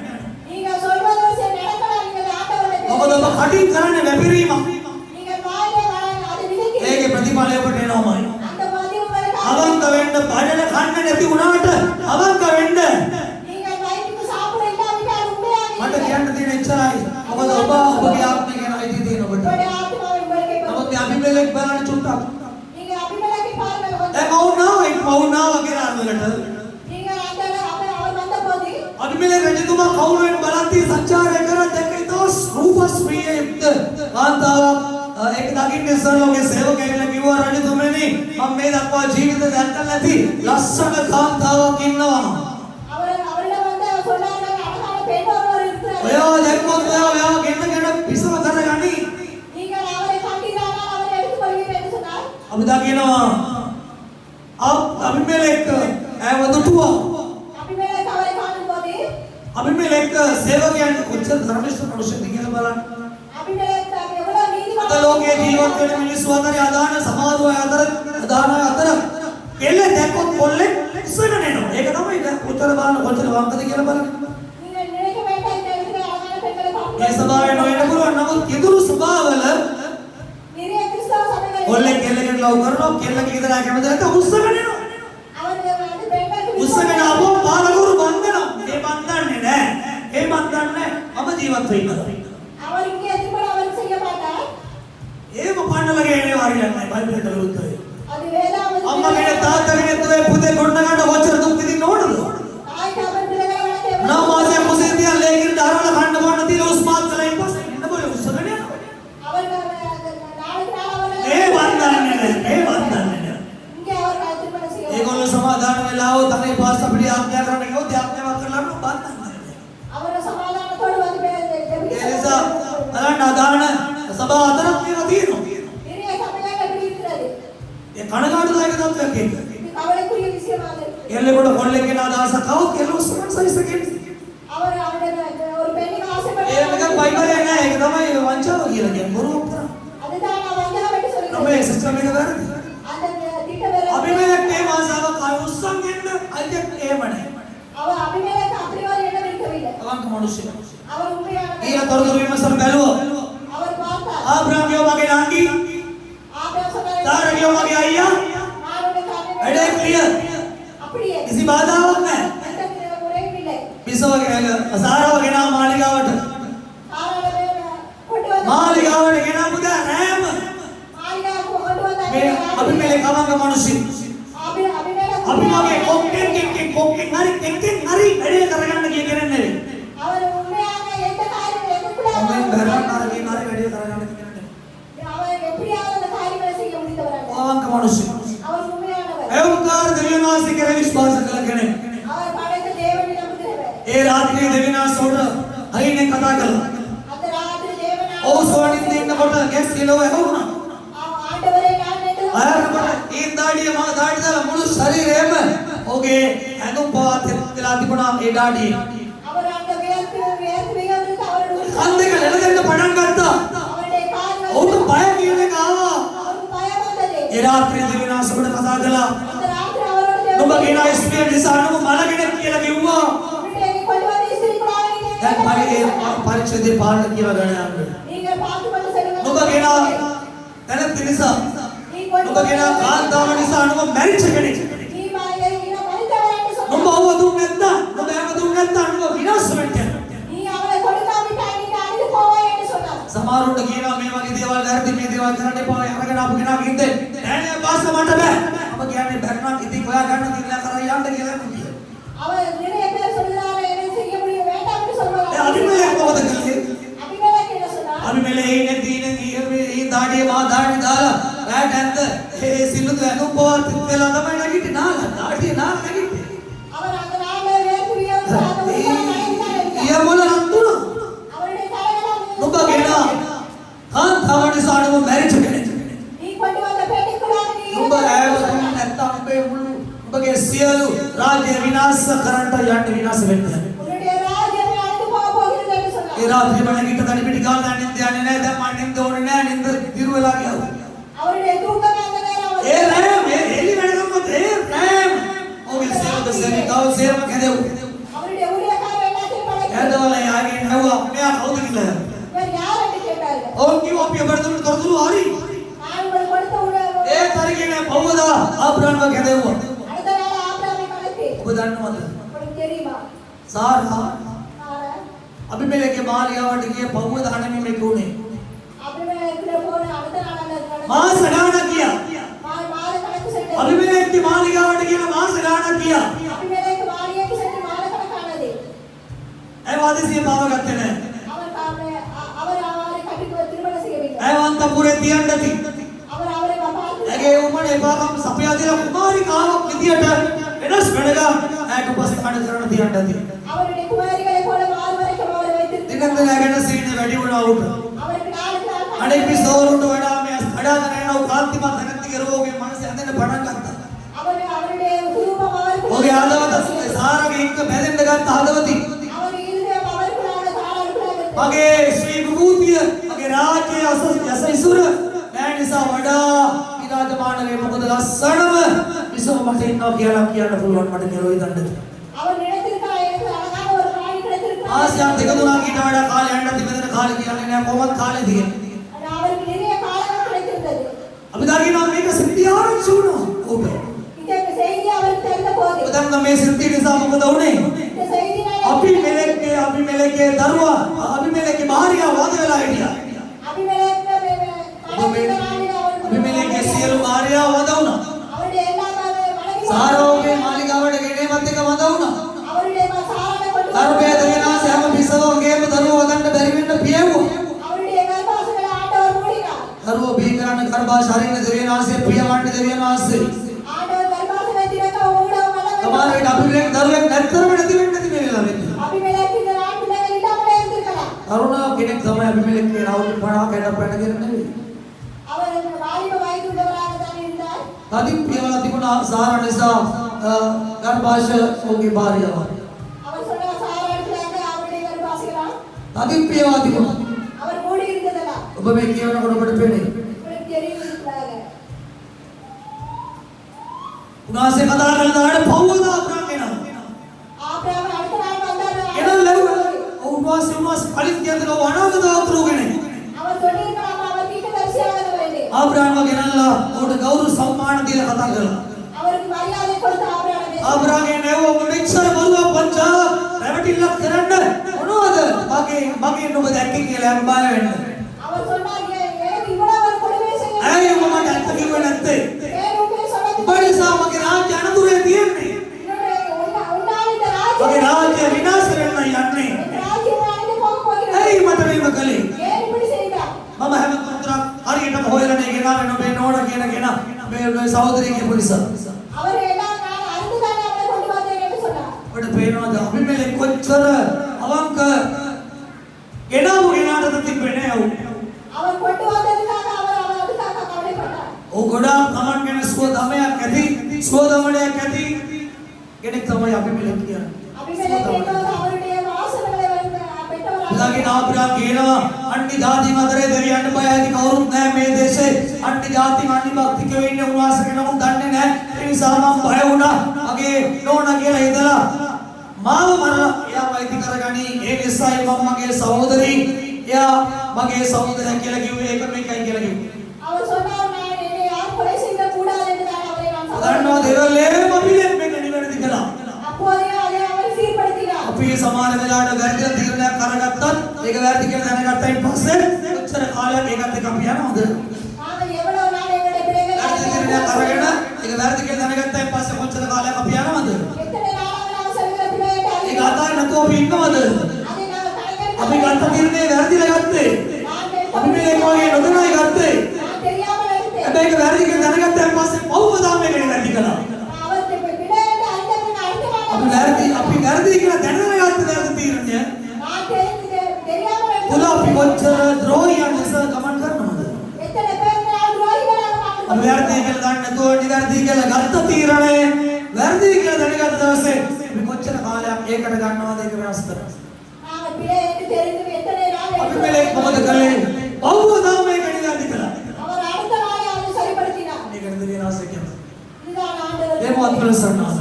நீங்கள் சொல்வது சரி நடக்கலாம் நீங்கள் ஆண்டவரை මොකද ඔබ කටින් කරන්නේ වැපිරීමක් நீங்கள் வாயிலே வராங்க அது விதிக்கு ඒකේ ප්‍රතිඵලය ඔබට එනවාමයි அந்த மதி உங்களுக்கு අවංක වෙන්න බඩල කන්න නැති වුණාට අවංක වෙන්න நீங்கள் வயிற்றுக்கு சாப்பிட இல்லாவிட்டால் உண்மையாக මට කියන්න තියෙන එච්චරයි මොකද ඔබ ඔබගේ ආත්මය ගැන අයිති තියෙන ඔබට உங்களுடைய ஆத்மாவை உங்களுக்கு නමුත් මේ අභිමේලෙක් බලන්න චුට්ටක් நீங்க அபிமேலக்கை பாருங்கள் கொஞ்சம். දැන් මවුනා වගේ අරවලට நீங்கள் அவர் வந்தபோது අභිමේලෙක් රජතුමා කවුරුන් බලන්ති සංචාරය කරා දැක්කේ තෝස් රූපස්මියේ යුක්ත කාන්තාවක් ඒක දකින්න ඉස්සරලෝගේ සේවකයෙක්ලා කිව්වා රජතුමනි මම මේ දක්වා ජීවිතේ දැක්කලා නැති ලස්සන කාන්තාවක් ඉන්නවා அவரிடம் வந்து அவர் சொன்னார்கள் அழகான பெண் ஒருவர் இருக்கிறார் ඔයා දැක්කොත් ඔයා ගෙන්නගෙන පිසව කරගනි நீங்கள் அவரை கண்டீர்களானால் அவரை எடுத்துக்கொள்வீர்கள் என்று சொன்னார் අපි දකිනවා අභිමේලෙක් ඇවදුටුවා அபிமேலக் அவரை காணும்போது අභිමේලෙක් සේවකයන් කොච්චර ධර්මිෂ්ඨ මනුෂ්‍යද කියලා බලන්න அபிமேலக் எவ்வளவு நீதிமான் අද ලෝකයේ ජීවත් වෙන මිනිස්සු අතර අදාන සමාජය අතර අදාන අතර එල්ල දැක්කොත් කොල්ලෙක් ඉස්සරට එනවා. ඒක තමයි කොච්චර බලන්න කොච්චර වංකද කියලා බලන්න. நீங்கள் நினைக்க வேண்டாம் இந்த இடத்துல அழகான பெண்களை මේ பார்க்க සභාවේ නොවන පුළුවන් නමුත් ඉදිරි සභාවල நிறைய கிறிஸ்தவ சபைகள் කොල්ලෙක් කෙල්ලකට ලව් කරනවා කෙල්ල කීදලා කැමති නැත්නම් උස්සගෙන එනවා. அவர் வந்து பெண்களுக்கு උස්සගෙන ආවෝ පාලකුරු බන්දනවා. මේ බන්දන්නේ නැහැ. ඒ බන්දන්නේ මම ජීවත් වෙන්නවා. அவர் இங்கே திருமணம் அவர் செய்ய மாட்டார் ඒව පන්නලගේ එන්නේ හරියන්නේ නැහැ. බයිබලෙට විරුද්ධයි. அது வேதாவது අම්මගේ තාත්තගේ තුවේ පුතේ ගොඩ ගන්න කොච්චර දුක් විඳින්න ඕනද? தாய் தகவல் பிள்ளைகளை வளர்க்க නව මාසයක් කුසේ තියලා ලේකින් දරවල කන්න බොන්න තියලා උස්මාත් කළා ඊට පස්සේ ඉන්න බෝලේ උස්සගෙන යනවා. அவர்கள் நாளுக்கு நாள் அவர்கள் ඒ වන්දන්නේ නැහැ. இங்கே அவர் திருமணம் செய்ய ඒගොල්ලෝ සමාදාන වෙලාව තනේ පාස් අපිට ආඥා කරන්න කිව්වොත් ආඥාවක් කරලා බන්දන්නේ. அவர் சமாதானத்தோடு வந்து ඒ නිසා බලන්න අදාන සභා අතරක් මේවා තියෙනවා. நிறைய சபைகள் எப்படி இருக்கிறது ඒ කනගාටුදායක තත්ත්වයක් ඒක. இது கவலைக்குரிய விஷயமாக இருக்கு. එල්ලෙකොට කොල්ලෙක්ගෙන අදහසක් આવොත් කෙල්ල උස්සගෙන සයිස් එකෙන්. அவர் அவருடைய ஒரு பெண்ணுக்கு ஆசைப்பட்டு ඒ එක බයිබලේ නෑ. ඒක තමයි වංචාව කියලා කියන්නේ. බොරුවක් කරා. அதுதான் நான் வஞ்சகம் என்று சொல்கிறேன். තමයි සිස්ටම් එක වැරදි. அந்த திட்ட வேலை අභිමේලෙක් මේ මාසාවක් ආය උස්සන් ගෙන්න අයිතියක් එහෙම නැහැ. அவர் அபிமேலக்கு அப்படி ஒரு எண்ணம் இருக்கவில்லை. අවංක මිනිස්සු. அவர் உண்மையான ඊළ තොරතුරු විමසන බැලුවා. அவர் பார்த்தார். ආබ්‍රහම්ගේ මගේ නංගි, ஆபிரகாம் சொன்னார், සාරගේ මගේ අයියා "நானுடைய காரியங்களை වැඩේ ක්ලියර්. அப்படியே කිසි බාධාවක් නැහැ. எந்த குறையும் இல்லை. පිසවගේ සාරව ගෙනා මාලිගාවට. ஆராதனை கொண்டு வந்து මාලිගාවට ගෙනාපු දා රෑම மாளிகாவுக்கு கொண்டு வந்தார். මේ අභිමේලෙක් අවංක මිනිස්සු. அபிமேலக்கு අපි මගේ කොක්කෙන් හරි කෙක්කෙන් හරි වැඩේ කරගන්න කිය කෙනෙක් නෙවෙයි. அவர் உண்மையாக எந்த காரியம் எதுக்குள்ள මම බැලුවා හරි වැඩේ කරගන්න කිය කෙනෙක් නෙවෙයි. அவர் எப்படியாவது அந்த காரியங்களை செய்ய முடிந்தவர் அல்ல. අවංක මිනිස්සු. அவர் உண்மையானவர். ඒ උකාර දෙවියන්වහන්සේ කෙරේ විශ්වාස කළ කෙනෙක්. அவர் படைத்த தேவனை நம்புகிறவர். ඒ රාත්‍රියේ දෙවියන්වහන්සේට අයිනේ කතා කළා. அந்த ராத்திரி தேவனாக ඔව් සෝනින් දෙන්නකොට ගැස් කිලෝ ඇහුණා. ஆண்டவரே நான் என்று අයරකට ඒ දාඩිය මා දාඩි දාලා මුළු ශරීරයම ඔගේ ඇඳුම් පවත් වෙලා තිබුණා ඒ දාඩිය. அவர் அந்த வியர்த்து வியர்த்து அவருடைய කන් දෙක ලැබෙන්න පටන් ගත්තා. அவருடைய கால்கள் ඔවුන්ට බය කියන එක ආවා. அவருக்கு பயம் வந்தது. ඒ රාත්‍රියේ දෙවියන්වහන්සේට කතා කළා. அந்த ராத்திரி නුඹ කියන ස්ත්‍රිය නිසා නුඹ මලගෙන කියලා කිව්වා. අපිට ඒක කොළවද ඉස්තිරි කුඩාගෙන දැන් පරිච්ඡේදයේ පාඩම කියලා ගණ යන්න. நீங்க பார்த்து கொண்டு செல்லுங்க. නුඹ කියන තැනත් නිසා නුඹ කියන කාන්තාව නිසා නුඹ මැරිච්ච කෙනෙක්. நீ මායේ ඉන මරිතවරන්න சொன்ன. නුඹ ඔව දුන්නේ නැත්නම් නුඹ හැම දුන්නේ නැත්නම් නුඹ විනාශ වෙන්න. நீ அவளை கொடுக்காவிட்டால் நீங்க அழிந்து போவாய் என்று சொன்னார். සමහරුන්ට කියනවා මේ වගේ දේවල් නැරදි මේ දේවල් කරන්න එපා අරගෙන ආපු කෙනාගේ ඉන්නේ නෑ නෑ පාස්ස මට බෑ අප කියන්නේ බැරනම් ඉතින් ඔයා ගන්න තියලා කරා යන්න කියලා කිව්වා. அவர் நிறைய பேர் சொல்றாங்க என்ன செய்ய முடியும் வேண்டாம் என்று சொல்றாங்க. අභිමලෙක් මොකද කළේ? அபிமெலேக் என்ன சொன்னார்? අභිමලෙක් ඉන්නේ දීනේ ඊ දාඩිය මා දාඩි දාලා රැට ඇත්ත ඒ සිල්ලුද අනුපවත් වෙලා තමයි නැගිටින්නේ නාලා දාඩිය නාලා නැගිටින්නේ. அவர் அந்த நாளே வேர்க்குரியவர் அந்த உயிரை ඊය මොන රන්තුන அவருடைய தலைகளை නුඹ කියනවා කාන්තාව නිසා නුඹ මැරිච්ච කෙනෙක්. நீ கொண்டு வந்த பெட்டிக்குள்ளாக நீ නුඹ ඇව දුන්නේ නැත්නම් ඔබේ මුළු ඔබගේ සියලු රාජ්‍ය විනාශ කරන්නට යන්න විනාශ වෙන්න. உன்னுடைய ராஜ்யம் அழிந்து போக போகிறது என்று சொன்னார். ඒ රාත්‍රිය මම ගිට තනි පිටි ගාලා නින්ද යන්නේ නැහැ දැන් මම නින්ද ඕනේ නැහැ නින්ද දිරු වෙලා ගියා. அவருடைய தூக்கம் அந்த நேரம் ඒ රෑම් ඒ එලි වැඩගම්මත් ඒ රෑම් ඔබේ සේවක සේවිකාව සේවක කැදෙව්. அவருடைய ஊழியக்காரர் எல்லாத்தையும் படைத்தார். කැදවල යාගේ නැවුවා මෙයා කවුද කියලා. இவர் யார் என்று கேட்டார்கள். ඔව් කිව්වා අපි බඩතුරු කරතුරු හරි. நான் உங்களுக்கு கொடுத்த உணவு ඒ තරිකේ පවුවදා ආබ්‍රාම්ව කැදෙව්වා. அடுத்த நாள் ஆபிரகாமை படைத்து ඔබ දන්නවද? உங்களுக்கு தெரியுமா? සාරා சாரா අභිමලෙක්ගේ මාලියාවට ගියේ පවුවද හණමිමෙක් උනේ. அபிமெலேக்குள்ள போன அடுத்த நாள் அந்த මාස ගානක් ගියා. மாத கணக்கு சென்று අභිමලෙක්ගේ මාලිගාවට ගියන මාස ගානක් ගියා. அபிமெலேக்கு மாளிகைக்கு சென்று மாத கணக்கானது. ඒ වාදිසිය පාව ගත්තේ නැහැ. அவர் அவரை கட்டிக்கு திருமணம் செய்யவில்லை. ඒ වන්තපුරේ තියන්නති. அவர் அவரை பார்த்து ඇගේ උමනේ එපාකම් සපයා දීලා කුමාරිකාවක් විදියට වෙනස් වෙනගා ඇයට උපස්ථාන කරන තියන්නති. அவருடைய குமாரிகளை போல மாறு வரைக்கும் அவரை வைத்திருந்தார். දිනක් නැගෙන සීනේ වැඩි වුණා උට. அவருக்கு நாளுக்கு நாள் අනෙක් පිසෝරුන්ට වඩා මේ අඩාගෙන යන කාන්තිමත් නැති කරෝගේ මනස ඇදෙන්න පටන් ගත්තා. அவருடைய குரூபம் அவருக்கு ඔගේ හදවත සාරගේ එක්ක බැඳෙන්න ගත්ත හදවතින් அவர் இருதயம் அவருக்குள்ளாக தாராளுக்குள்ளாக இருந்தது. මගේ ශ්‍රී විභූතිය මගේ රාජ්‍යයේ යසයිසුර මෑ නිසා වඩා විරාජමානගේ මොකද ලස්සනම විසම මට ඉන්නවා කියලා කියන්න පුළුවන් මට කෙරෝයි දණ්ඩ. அவர் நினைத்திருக்கிறார் எனக்கு அழகான ஒரு ராணி கிடைத்திருக்கிறார். ආසියාව දෙක තුනක් ඊට වඩා කාලේ යන්න තිබෙන කාලේ කියන්නේ නෑ කොහොමද කාලේ තියෙන්නේ. அவருக்கு நிறைய காலங்கள் கிடைத்திருந்தது. අපි දකිනවා මේක සිද්ධියාරංචි වුණා. ඔබ. இந்த செய்தி அவருக்கு தெரிந்த போது ඔතන මේ සිද්ධිය නිසා මොකද වුනේ? இந்த செய்தினால අභිමලෙක්ගේ දරුවා අභිමලෙක්ගේ භාර්යාව වද වෙලා හිටියා. අභිමලෙක්ගේ සියලු භාර්යාව වද වුණා. සාරෝගේ මාලිගාවට ගෙනේවත් එක වද වුණා. දරුවේද විනාශ හැම පිසවෝගේම දරුවෝ වදන්න බැරි වෙන්න පියවුවා. දරුවෝ බීකරන්න ගර්භාෂ හරින්න දෙවියනාසේ ප්‍රියවන්ට දෙවියනාසේ. තමාරේට අභිමලෙක් දරුවෙක් නැත්තරම නැති වෙන්න නැති වෙලා වෙන්නේ. කරුණා කෙනෙක් තමයි අභිමලෙක්ගේ රවුල් 50 කැඩපැන කරන්නේ නෙවෙයි. තදින් පියවලා තිබුණා සාරා නිසා ගර්භාෂ ඔහුගේ භාර්යාව. තදින් පියවලා තිබුණා. ඔබ මේ කියනකොට ඔබට පේන්නේ. උනාසේ කතා කරලා පවුවද අප්‍රාම් එනවා. එනවා ලැබුව. උන්වහන්සේ කලින් කියනවා වනාගත වතුරුගෙන. ආබ්‍රාහ්ම ගෙනල්ලා උඩ ගෞරව සම්මාන දීලා කතා කළා. ආබ්‍රාහ්මගේ නෙවෝ මෙච්චර බරුවක් පංචා රැවටිල්ලක් කරන්න මොනවද? මගේ නුඹ දැක්කේ කියලා හැම බය වෙන්න. ඇයි මම දැක්ක කිව්වේ නැත්තේ? උඹනිසා මගේ රාජ්‍ය අනතුරේ තියෙන්නේ. මගේ රාජ්‍ය විනාශ වෙන්න යන්නේ. ඇයි මට මේක කළේ? මම හැම පුත්‍රක් හරියටම හොයලා නේ ගෙනාවේ නොබේ නෝන කියන මේ සහෝදරියගේ පුරිස. ඔබට පේනවද අභිමලෙක් කොච්චර අවංක ගෙනාවු ගෙනාටද තිබෙන්නේ නෑ. ඔව් ගොඩාක් තමන් ගැන සුවදමයක් ඇති සුවදමණයක් ඇති කෙනෙක් තමයි අභිමලෙක් කියන්නේ. අභිමලෙක් කියනවා අවරුடைய වාසනகளை ළඟින් අප්‍රා කියනවා අන්‍ය ජාතින් අතරේ දෙවියන්ට බය ඇති කවුරුත් නැහැ මේ දේශේ. අන්‍ය ජාතින් අන්‍ය භක්තිකයෝ ඉන්නේ උන්වහන්සේ කෙනෙකුත් දන්නේ නැහැ. ඒ නිසා මම බය වුණා. මගේ නෝනා කියලා හිතලා මාව මරලා එයා වෛද්‍ය කරගනි. ඒ නිසායි මම මගේ සහෝදරි එයා මගේ සහෝදරයා කියලා කිව්වේ ඒක මේකයි කියලා කිව්වේ. அவர் சொன்னார் நான் என்னை யார் கொலை செய்ய கூடாது என்று நான் அவரை நான் අදන්නවා දේවල්ලේ අපිලෙන් මේක නිවැරදි කළා. அப்போதே அதை அவர் சீர்படுத்தினார். අපි සමාන වෙලාවට වැරදි තීරණයක් කරගත්තත් ඒක වැරදි කියලා දැනගත්තයින් පස්සේ උත්තර කාලයක් ඒකත් එක්ක අපි යනවද? நாங்கள் எவ்வளவு நாள் எங்களுடைய பிள்ளைகள் වැරදි තීරණයක් අරගෙන ඒක වැරදි කියලා දැනගත්තයින් පස්සේ උත්තර කාලයක් අපි යනවද? எத்தனை நாளாக நாம் செல்கிற பிள்ளைகளை ඒක අතාරින්න නැතුව අපි ඉන්නවද? அதை நாங்கள் கணக்கெடுக்க අපි ගත්ත තීරණේ වැරදිලා ගත්තේ. අපි මේක වගේ නොදැනයි ගත්තේ. நான் தெரியாமல் எடுத்தேன். හැබැයි ඒක වැරදි කියලා දැනගත්තයින් පස්සේ පව්වදාම මේක වැරදි කළා. அவருக்கு பிள்ளைகளை அழைத்தவங்க අපි වැරදි කියලා දැනගෙන ගත්ත වැරදි තීරණය. நான் தெரியாமல் තුල අපි කොච්චර ද්‍රෝහියන් ලෙස ගමන් කරනවද? எத்தனை பேர் நான் துரோகிகளாக வாழ்ந்து අපි වැරදි කියලා දන්නේ නැතුව නිවැරදි කියලා ගත්ත තීරණය වැරදි කියලා දැනගත්ත දවසේ අපි කොච්චර කාලයක් ඒකට ගන්නවද ඒක වෙනස් කරලා. நாங்கள் பிள்ளை என்று தெரிந்து எத்தனை நாள் අපි මෙලෙක් මොකද කළේ? පව්වදාම මේක නිවැරදි කළා. அவர் அடுத்த நாளே அதை சரிப்படுத்தினார். මේකට දෙවියන්ස් කියන්නේ. இதுதான் ஆண்டவர் දේවත් ප්‍රසන්නස.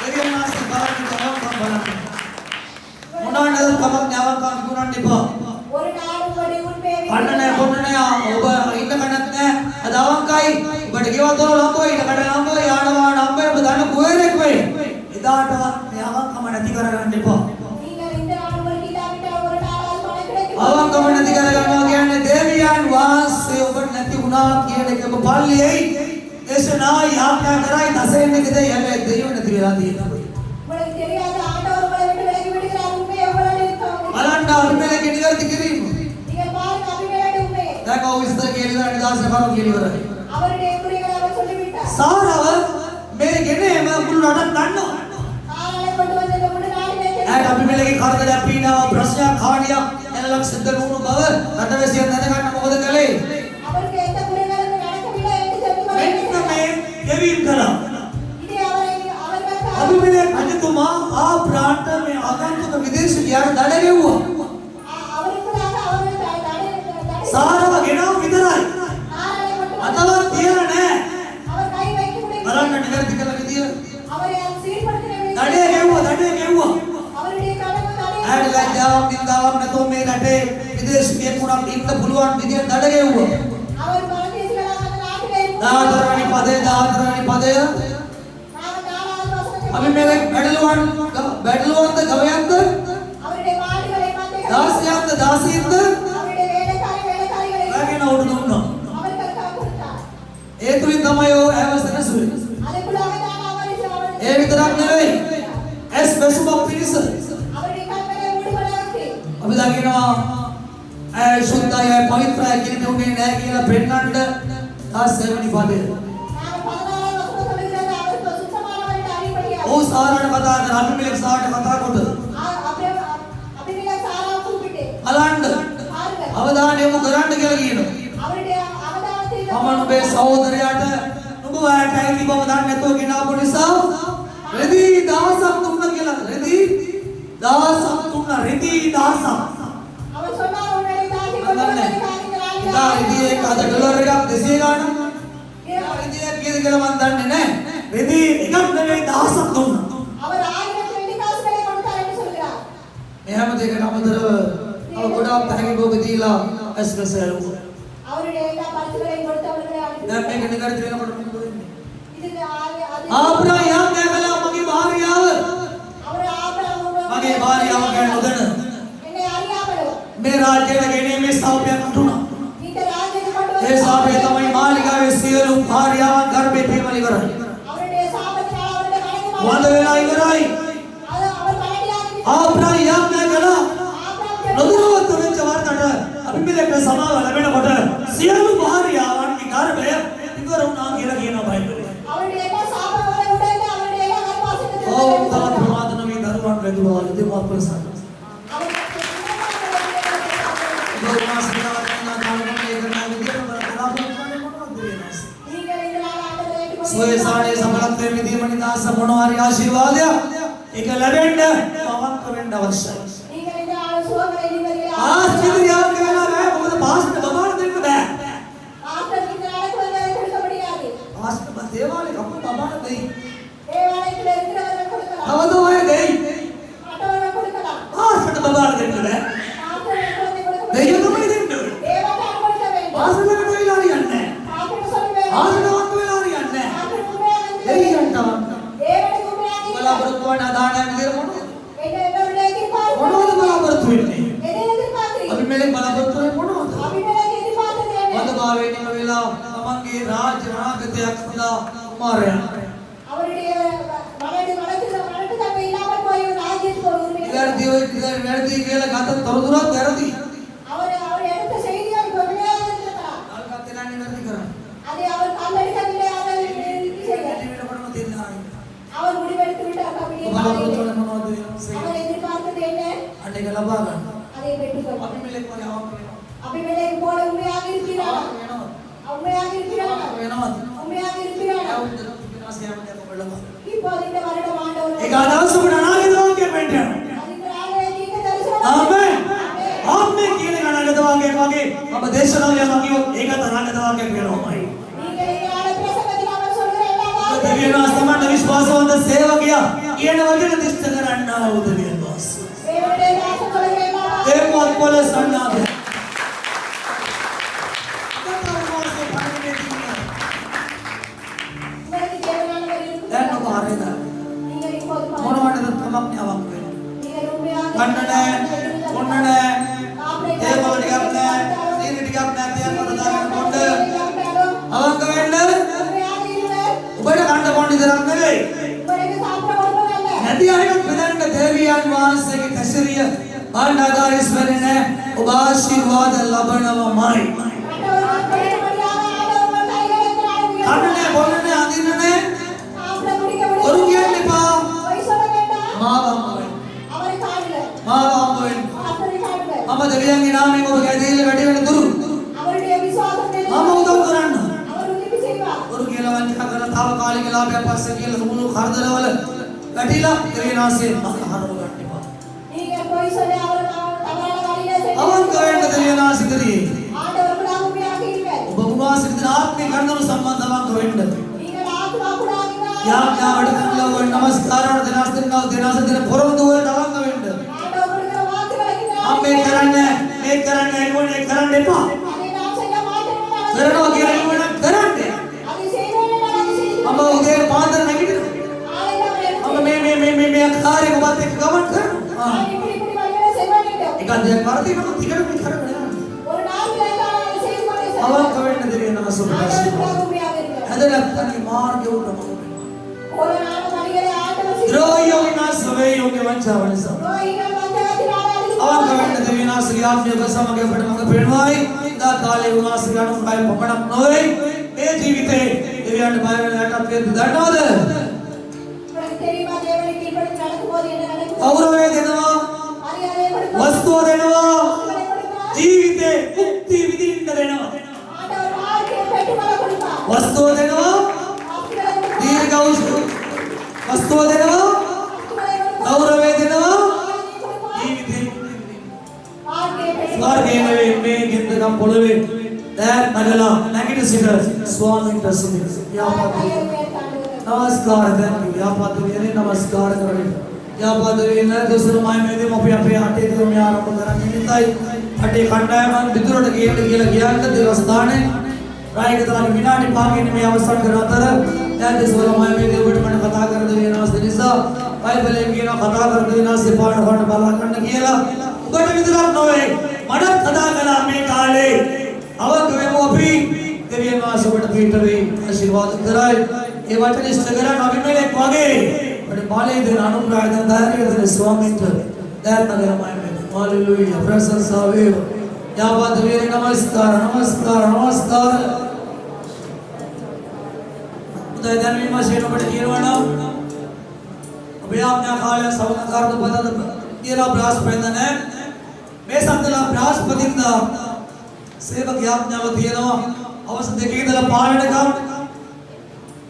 දෙවියන්ස් බලන්න බලන්න. මොනවාද කමක් ඥාවක් කාන්කුණන්න එපා. ஒரு நாள் உங்களுடைய உண்மையை කන්නනේ කොන්නනේ ඔබ ඉන්න කනත් නෑ අද අවංකයි ඔබට ගෙවතොල ලම්බෝ ඉන්න කඩ ලම්බෝ යානවා නම්බේ ඔබ දන්න කුවරෙක් වෙයි එදාටවත් යවංකම නැති කරගන්න එපා நீங்கள் இந்த நாள் உங்களுக்கு இல்லாவிட்டால் ஒரு நாளால் பணம் கிடைக்கும். අවංකම නැති කරගන්නවා කියන්නේ දේවියන් වාසය ඔබට නැති වුණා කියන එක ඔබ පල්ලියේ දේශනා යාඥා කරයි දසෙන්නේ කිද යන්නේ දෙවියන් නැති වෙලා තියෙනවා உங்களுக்கு தெரியாத ஆண்டவர் உங்களை விட்டு விலகி விடுகிறார். உண்மையை உங்களால் இருக்காது. බලන්න අපි මේක නිවැරදි කිරීම நீங்கள் பாருங்க அபிமேலனுடைய உண்மையை. දැන් ඔය විස්තර කියලා නිදාසන කරු කියලා ඉවරයි அவருடைய குறிகளை அவர் சொல்லிவிட்டார். සාරව මේ ගෙනේම මුළු රටක් දන්නවා சாராளை கொண்டு வந்து இந்த முழு நாடிலே ඇයි අපි මෙලගේ කරදරයක් පීඩාව ප්‍රශ්නයක් කාඩියක් එනලක් සිද්ධ වුණු බව රටවැසියන් දැනගන්න මොකද කළේ அவருக்கு எந்த குறைகளும் நடக்கவில்லை என்று தெரிந்து මෙන්න கொண்டிருக்கிறார். මේ ගෙවීම් කළා இது அவர்களுக்கு අපි මෙලේ රජතුමා ආ ප්‍රාන්ත මේ ආගන්තුක විදේශිකයන් දඩ ගෙව්වා அவருக்குள்ளாக அவர்கள் தடை සාරව ගෙනාව විතරයි சாராளை கொண்டு வந்து අතවත් තියලා නැහැ அவர் கை வைக்க முடியும். බලන්න නිවැරදි කළ විදිය அவரை சீர்படுத்தின விதம். දඩේ ගෙව්වා அவருடைய கடமை தடை ඇයි ලැජ්ජාවක් නින්දාවක් නැතුව මේ රටේ විදේශිකයෙක් වුණත් ඉන්න පුළුවන් විදියට දඩ ගෙව්වා அவர் பரதேசிகளாக அந்த நாட்டிலே இருக்கும். 14 වෙනි පදේ 14 වෙනි පදය நாங்கள் 4வது வசனத்தை අපි මේ බැඩලුවන්ද ගවයන්ද அவருடைய மாடுகளை மந்தைகளை දාසයන්ද දාසීන්ද அவருடைய வேலைக்காரிகளை රැගෙන උඩ දුන්නා. அவர்களுக்காக கொடுத்தார். ඒ තුලින් තමයි ඔය ඇවසනසුවේ. அதுக்குள்ளாக தான் ඒ විතරක් නෙවෙයි. ඇස් බැසුමක් පිණිස அவருடைய கண்களை மூடுவதற்கு අපි දකිනවා ඇය සුද්ධය පවිත්‍රය කියන උනේ නෑ කියලා පෙන්නන්න 17 වෙනි පදේ. நாங்கள் 14வது வசனம் சொல்லுகிறது அவர் சுத்தமானவர் என்று அறியப்படுகிறார். ඕ සාරණ කතා කරන අපි මෙලෙක් සාරණ කතා කොට அப்படியே சாரா கூப்பிட்டு බලන්න பாருங்கள் අවධානය යොමු කරන්න කියලා කියනවා. அவருடைய அவதாரத்தை මම නුඹේ සහෝදරයාට නුඹ වාට ඇති බව දන්නේ නැතුව ගෙනාවු නිසා රෙදි 1000ක් දුන්නා කියලා. රෙදි 1000ක් දුන්නා. රෙදි 1000ක්. அவர் சொன்னார் உன்னுடைய தாசி கொண்டு வந்ததுக்காக ඉතින් රෙදි එක අද ඩොලර් එකක් 200 ගානක්. රෙදි එක කීයද කියලා මම දන්නේ නැහැ. රෙදි එකක් නෙවෙයි 1000ක් දුන්නා. அவர் 1000 வெள்ளி காசுகளை கொடுத்தார் என்று சொல்கிறார். එහෙම දෙයකට අමතරව අව ගොඩාක් තරගේ භෝග දීලා ඇස්පස් ඇලුවා. அவருடைய எல்லா பரிசுகளையும் கொடுத்து அவர்களை அனுப்பி දැන් මේක නිකන් වෙනකොට මොකද වෙන්නේ? இது அது ආබ්‍රහම් දැකලා මගේ භාර්යාව அவர் ஆபிரகாம் මගේ භාර්යාව ගැන නොදැන என்னை அறியாமலோ මේ රාජ්‍යයට ගෙනීමේ සෞභ්‍යයක් අඳුනා. இந்த ராஜ்யத்தை கொண்டு ඒ සාපේ තමයි මාලිගාවේ සියලු භාර්යාවන් ගර්භේ පියවල ඉවරයි. அவருடைய சாபத்தினால் அவருடைய மனைவி වඳ වෙලා ඉවරයි. அது அவர் மனைவியாகி ආබ්‍රහම් දැකලා ஆபிரகாம் නොදැනුවත් වෙච්ච වරකට අපි මෙලෙක සමාව ලැබෙනකොට සියලු භාර්යාවන්ගේ ගර්භය ඉවර වුණා කියලා කියනවා බයිබලයේ. அவருடைய எல்லா சாபங்களை உடைத்து அவருடைய எல்லா கர்ப்பாசனத்தை ඕ තවත් ප්‍රමාද නොවී දරුවන් වැදුවා දෙමාත් ප්‍රසන්න. සොයේ සාඩේ සමලත්වයේ විදීම නිදාස මොනවාරි ආශිර්වාදයක් ඒක ලැබෙන්න අවංක වෙන්න අවශ්‍යයි. ආශ්‍රිත යාම වෙලා නැහැ මොකද පාස්ටර් බබාට දෙන්න බෑ ආස්තර විද්‍යාලයට වල கொடுக்க முடியாது පාස්ටර් දේවාලේ කප්ප බබාට දෙයි தேவாலயத்துல இருக்கிறவங்க கொடுக்கலாம் තවද ඔය දෙයි மற்றவங்க கொடுக்கலாம் පාස්ටර් බබාට දෙන්න බෑ ஆஸ்தர் கொடுக்க முடியாது දෙයියෝ තමයි දෙන්න ඕනේ தேவதார் கொடுக்க வேண்டும் පාස්ටර්ලට වෙලා හරියන්නේ ஆஸ்தர் சொல்லவே ආශ්‍රිතවත් වෙලා හරියන්නේ ஆஸ்தர் உண்மையாக දෙයියන්ට தேவனுக்கு உண்மையாக බලාපොරොත්තු වන ආදානයක් විදියට මොනවද என்ன எதிர்பார்ப்பு මොනවද බලාපොරොත්තු වෙන්නේ என்ன எதிர்பார்க்கிறீங்க අපි මෙලෙ බලාපොරොත්තු වෙන්නේ මොනවද அபிமெலேக்கு எதிர்பார்த்தது என்ன වදභාවයේ නිම වෙලා තමන්ගේ රාජ්‍ය නායකත්වයක් සඳහා කුමාරයා அவருடைய வழக்கு தன்மை இல்லாமல் போய் ராஜ்யத்துக்கு ஒரு உரிமை වැරදි කියලා ගත තොරතුරක් වැරදි அவர் எடுத்த செய்திகள் உண்மையாக இருந்திருக்கலாம் අල්ගත්තේ නැහැ වැරදි කරන්නේ அதை அவர் கல்லெடுக்கவில்லை அதை செய்தார். වෙනකොටම තේරෙනවා அவர் முடிவெடுத்து விட்டார் அப்படியே බලාපොරොත්තු காலையிலே. වෙන මොනවද அவர் எதிர்பார்த்தது என்ன අන්න ඒක ලබා ගන්න அதை பெற்றுக்கொண்டார். අපි මෙලෙක් වගේ ආවක් වෙනවා அபிமெலேக்கு போல உண்மையாக இருக்கிறார் உண்மையாக இருக்கிறார் වෙනවද உண்மையாக இருக்கிறார் இப்போது இந்த வருடம் ஆண்டவர் ඒක අදහස ඔබට අනාගත වාක්‍යයක් වෙන්න යනවා அதிகாலை நீங்க தரிசனம் ආමෙන් ආමෙන් කියන එක අනාගත වාක්‍යයක් වගේ අප දේශනාවේ යනවා කිව්වොත් ඒකත් අනාගත වාක්‍යයක් වෙනවාමයි நீங்கள் இங்கே பிரசங்கத்தில் அவர் சொல்கிற எல்லா දෙවියන් වහන්සේ විශ්වාසවන්ත සේවකයා කියන වචන දිස්ත කරන්නා වූ දෙවියන් වහන්සේ தேவனுடைய தாசன் சொல்கிற எல்லா ඒකවත් පොළ සන්නාද உங்களுக்கு தேவனானவர் දැන් இருக்கிறார். ඔබ හරියද நீங்கள் இப்போது මොනවටද තමක් න්යාවක් වෙන්නේ நீங்கள் உண்மையாக කන්න නැහැ කොන්න නැහැ ඒවල ටිකක් නැහැ සීනි ටිකක් නැහැ තියන්න මත දාගෙන කොන්න අවංක වෙන්න உண்மையாக இருங்கள். ඔබට කන්න බොන්න විතරක් නෙවෙයි உங்களுக்கு சாப்பிட ஒன்றுமல்ல. නැති අයට බෙදන්න දෙවියන් වහන්සේගේ කැසිරිය භාණ්ඩාගාරීස්වරනේ ඔබ ආශිර්වාද ලබනවමයි மற்றவர்கள் பெறும்படியாக ஆண்டவர் உங்கள் கைகளில் ஆளுகையை කන්න නැහැ බොන්න නැහැ අදින්න නැහැ சாப்பிட குடிக்க ඔරු விடுங்கள். කියන්න එපා பொய் சொல்ல வேண்டாம். මාව හම්බ වෙන්න அவரை காணுங்கள். මාව හම්බ වෙන්න கர்த்தரை காணுங்கள். මම දෙවියන්ගේ නාමයෙන් ඔබ ගැදෙන්න වැඩි වෙන දුරු அவருடைய விசுவாசம் මම උදව් කරන්න அவர் உதவி செய்வார். ඔරු කියලා වංචා කරන తాවකාලික ලාභයක් පස්සේ කියලා සමුණු කරදරවල වැටිලා දෙවියන් වහන්සේ මම හරව ගන්න එපා நீங்கள் பொய் சொல்லி அவர் தவறான வழியிலே சென்று අවංක වෙන්න දෙවියන් වහන්සේ ඉදිරියේ ஆண்டவருக்குள்ளாக உண்மையாக இருங்கள். ඔබ උන්වහන්සේ විදිහට ආත්මික කරුණු සම්බන්ධව අවංක වෙන්න நீங்கள் ආත්මාකුණාගිනා යාඥාවට කරලා ඔය නමස්කාරවල දෙනාස් දෙන පොරොන්දු වලට අවංක වෙන්න ஆண்டவர் கொடுக்கிற வாக்குகளுக்கு මම මේ කරන්නේ ඒකෝනේ කරන්න එපා அதை நான் செய்ய மாட்டேன் என்று කරනවා කියලා කිව්වනම් කරන්න அதை செய்வேன் என்று நான் அதை செய்து මම උදේ පාන්දර නැගිටිනවා ஆலையில் அவர் எடுத்து මම මේ කාර්යය ඔබත් එක්ක ගමන් කරනවා நான் இப்படி வழியிலே செய்ய வேண்டும். ඒක අධ්‍යයන වර්ධිනව තිකරම කරගෙන යනවා ஒரு நாளிலே தான் அதை செய்து கொண்டே செல்வேன். අවංක වෙන්න දෙවියන් වහන්සේ ஆண்டவருக்குள்ளாக உண்மையாக இருங்கள். හැදගත්තනි මාර්ගය උඩම ஒரு நாள் வழியிலே ஆண்டவர் செய்து ද්‍රෝහියෝ විනාශ වේ යෝග්‍ය වංචාව නිසා ரோகிகள் வஞ்சகத்தினால் அழிந்து අවංක போவார்கள். වෙන්න දෙවියන් වහන්සේගේ ආත්මය ඔබ සමග අපට මඟ පෙන්වයි දා කාලේ උන්වහන්සේගේ අනුකම්පාවෙන් පමණක් නොවේ මේ ජීවිතේ දෙවියන්ට බය වෙලා යටත් වෙන්න දන්නවද உங்களுக்கு தெரியுமா தேவனுக்கு இப்படி நடக்கும்போது என்ன நடக்கும்? ගෞරවය දෙනවා மரியாதை கொடுப்பார். වස්තුව දෙනවා வஸ்துக்களை கொடுப்பார். ජීවිතේ මුක්ති විඳින්න දෙනවා ஆண்டவர் வாழ்க்கையை பெற்றுக்கொள்ள கொடுப்பார். වස්තුව දෙනවා வஸ்துக்களை கொடுப்பார். දීර්ඝායුෂ වස්තුව දෙනවා வஸ்துக்களை கொடுப்பார். ගෞරවය දෙනවා மரியாதை கொடுப்பார். ජීවිතේ මුක්ති විඳින්න வாழ்க்கையை பெற்றுக்கொள்ள ස්වර්ගයේ නෙවෙයි මේ ගෙන්දගම් පොළවේ දැන් නගලා නැගිට සිට ස්වාමීන්ට සුමිස් යාපත් கையை உயர்த்தி ஆண்டவரே. नमस्कार देवी यापद वेने नमस्कार करें यापद वेने दूसरे माय में दे मोपी अपे आटे दे में आरंभ करने निताई अटे खंडाय मन बिदुरट गेल ज्ञान देवस्थाने राय के तरह विनाटी भागे में अवसर करातर या दूसरे माय में दे बट मन कथा कर दे ना दिसा बाइबल के ना कथा कर दे ना से पाठ पाठ बाला करने केला बट बिदुरट नोवे मदद कथा कला में काले अवक वे मोपी देवियन वास बट पीटवे आशीर्वाद कराए ये वचन इष्टकरा अभिमेलेक वागे बट बाले दिन अनुग्रह दिन धैर्य दिन स्वामित्व दैत नगर माय में हालेलुया प्रशंसा वे या बात वीर नमस्कार नमस्कार नमस्कार उदय धर्मी मशीन बट कीरवण अभी आपने खाले सवनकार तो पता तेरा बृहस्पति ने मैं संतला बृहस्पति दा सेवक याज्ञावतीनो अवश्य देखिदला पालनका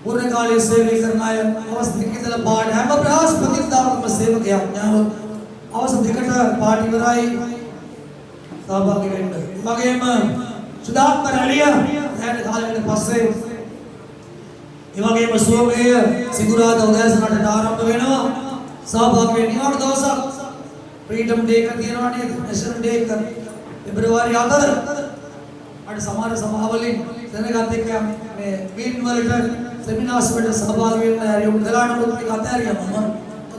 पूर्ण काले सेवे करना है अवश्य देखिदला पाठ है बृहस्पति दा सेवक याज्ञाव अवश्य दिकट पाठ वराई සහභාගී වෙන්න. වගේම සුදාත්ම රැළිය දැන් කාලෙකට පස්සේ ඒ වගේම සෝමය සිකුරාදා උදෑසනට ආරම්භ වෙනවා. සහභාගී වෙන්න ඊට දවසක් ෆ්‍රීඩම් ඩේ එක තියෙනවා නේද? නැෂනල් ඩේ එක පෙබරවාරි 4 අර සමහර සභාවලින් දැනගත් එක්ක මේ මීටින් වලට සෙමිනාර්ස් වලට සහභාගී වෙන්න හරි උදලාන මුත් කතාරියා මම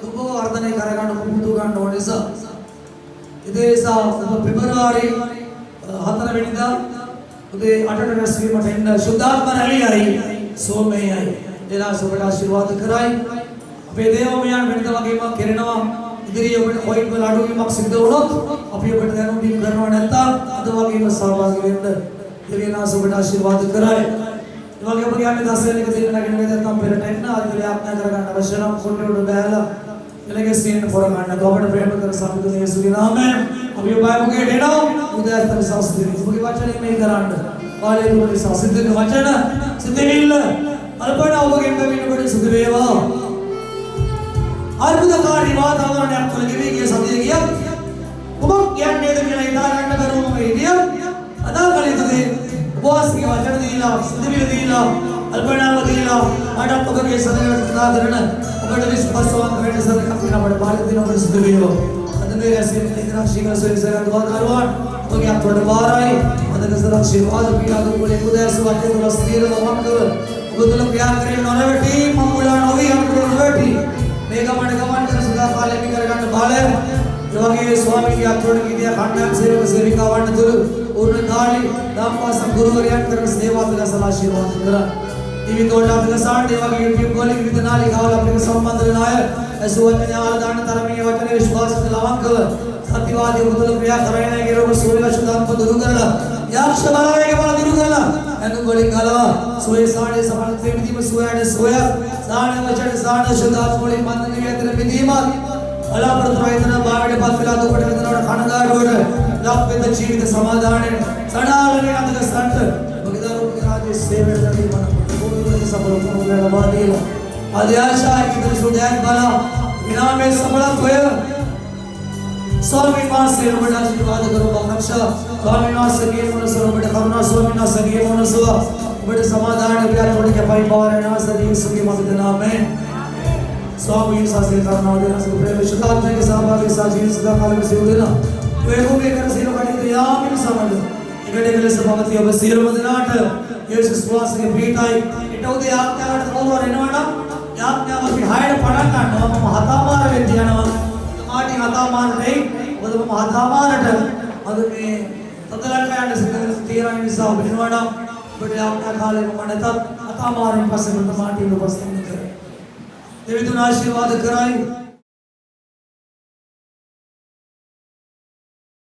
දුබව වර්ධනය කරගන්න පුරුදු ගන්න ඕන නිසා ඉතින් පෙබරවාරි 4 වෙනිදා උදේ 8ට රැස්වීමට එන්න සුදාත්ම රැළියයි සෝමයයි දෙලා සුබට ආශිර්වාද කරයි අපේ දේවමයන් වෙනද වගේම කරනවා ඉදිරියේ ඔබට කොයිත් වල අඩුවීමක් සිද්ධ වුණොත් අපි ඔබට දැනුම් දීම කරනවා නැත්නම් අද වගේම සහභාගී වෙන්න දෙවියන් සුබට ආශිර්වාද කරයි ඒ වගේම ඔබ කියන්නේ 10 වෙනි එක දින නැගෙන නැත්නම් පෙරට එන්න ආදිල ආඥා කරගන්න අවශ්‍ය නම් කොණ්ඩේ උඩ බෑලා එලගෙසින් පොර ගන්න ඔබට ප්‍රේම කර සම්බුදු යේසුගේ නාමයෙන් අපි බයිබලයේ දෙනවා උදෑස්තර සංස්කෘතිය ඔබගේ වචනේ මේ කරන්න පාලේරුවේ සංස්කෘතික වචන සිතෙවිල්ල අල්පණ ඔබගෙන් බැවිනකොට සුදු වේවා අර්බුදකාරී වාතාවරණයක් තුළ ගෙවී ගිය සතිය ගියා ඔබක් යන්නේද කියලා හිතා ගන්න බැරුවම ඉදියා අදා කලිතේ උපවාසයේ වචන දීලා සිතවිල්ල දීලා අල්පණාව දීලා මඩක් ඔබගේ සදහට කතා කරන ඔබට විශ්වාසවත් වෙන්න සදහක් අපිට පාලේ දින ඔබට සුදු වේවා අද මේ රැස්වීම ඉන්ද්‍රාක්ෂික සොයසරන් දවල්වල ඔබගේ අත්වල වාරයි අදක සරක්ෂිවාද පීඩා දුකේ උදෑස වටේ තුල ස්ථීරව වක්කව ඔබ තුල ක්‍රියා කරේ නොරවටි මමුලා නොවි අනුර නොවටි මේ ගමන කර සදා කාලෙක කරගන්න බලය ඒ වගේ ස්වාමීන් අත්වල කීදියා කණ්ඩායම් සේවක සේවිකාවන් තුල උරුණ කාලි ධම්මවාස ගුරුවරයන් කරන සේවාවල ආශිර්වාද කරා ජීවිතවල අපිට සාණ්ඩේ වගේ YouTube වලින් විවිධ නාලිකාවල අපිට සම්බන්ධ වෙන අය අසුවචන ඥාන දාන තරමීය වචනේ විශ්වාසත ලවංකව සත්‍යවාදී මුදල ක්‍රියා කරගෙන ගිරව සෝයල සුදාම්ප දුරු කරලා යක්ෂ බලවේග බල දුරු කරලා එනු වලින් ගලවා සෝයේ සාණේ සමන ත්‍රිවිධිම සෝයඩ සෝය සාණ වචන සාණ සුදාස් වලින් මන්දන විතර විදීමත් අලාපරත රයිතන බාහිර පත්ලා දුකට වෙනවට කනගාටුවට ලක් වෙත ජීවිත සමාදානයේ සණාලනේ අදක සන්ත බගදාරුගේ රාජ්‍ය සේවයේදී මන සබලතුන් ලබාදීලා ආදියාශා ඉදිරි සුදයන් බල විනාමේ සබලත්වය ස්වාමීන් වහන්සේ ඔබට ආශිර්වාද කරව බක්ෂා ස්වාමීන් වහන්සේගේ මොනසව ඔබට කරුණා ස්වාමීන් වහන්සේගේ මොනසව ඔබට සමාදාන විද්‍යාවට කැපයි බවරණාසදී යේසුගේ මගින් නාමයෙන් ස්වාමීන් වහන්සේ කරුණාව දෙන සුප ප්‍රේම සුදාත්මක සහභාගී සාජීව සදා කාලෙක සිවුදෙනා වේගෝගේ කර සියලු කටයුතු යාමින් සමග ඉගෙඩ සභාපති ඔබ සියලුම දෙනාට යේසුස් වහන්සේගේ ප්‍රීතයි ඊට උදේ ආඥාවට කවුරු එනවා නම් ආඥාව අපි 6ට පටන් ගන්නවා මම හතමාර වෙද්දී යනවා මාටි හතමාර නෙයි ඔබ මම හතමාරට අද මේ තදලකයන්ට සිද්ධ තියෙන නිසා ඔබ එනවා නම් ඔබට ආඥා කාලේ මම නැතත් හතමාරෙන් පස්සේ මම මාටි ඔබ පස්සෙන් කරේ දෙවිතුන් ආශිර්වාද කරයි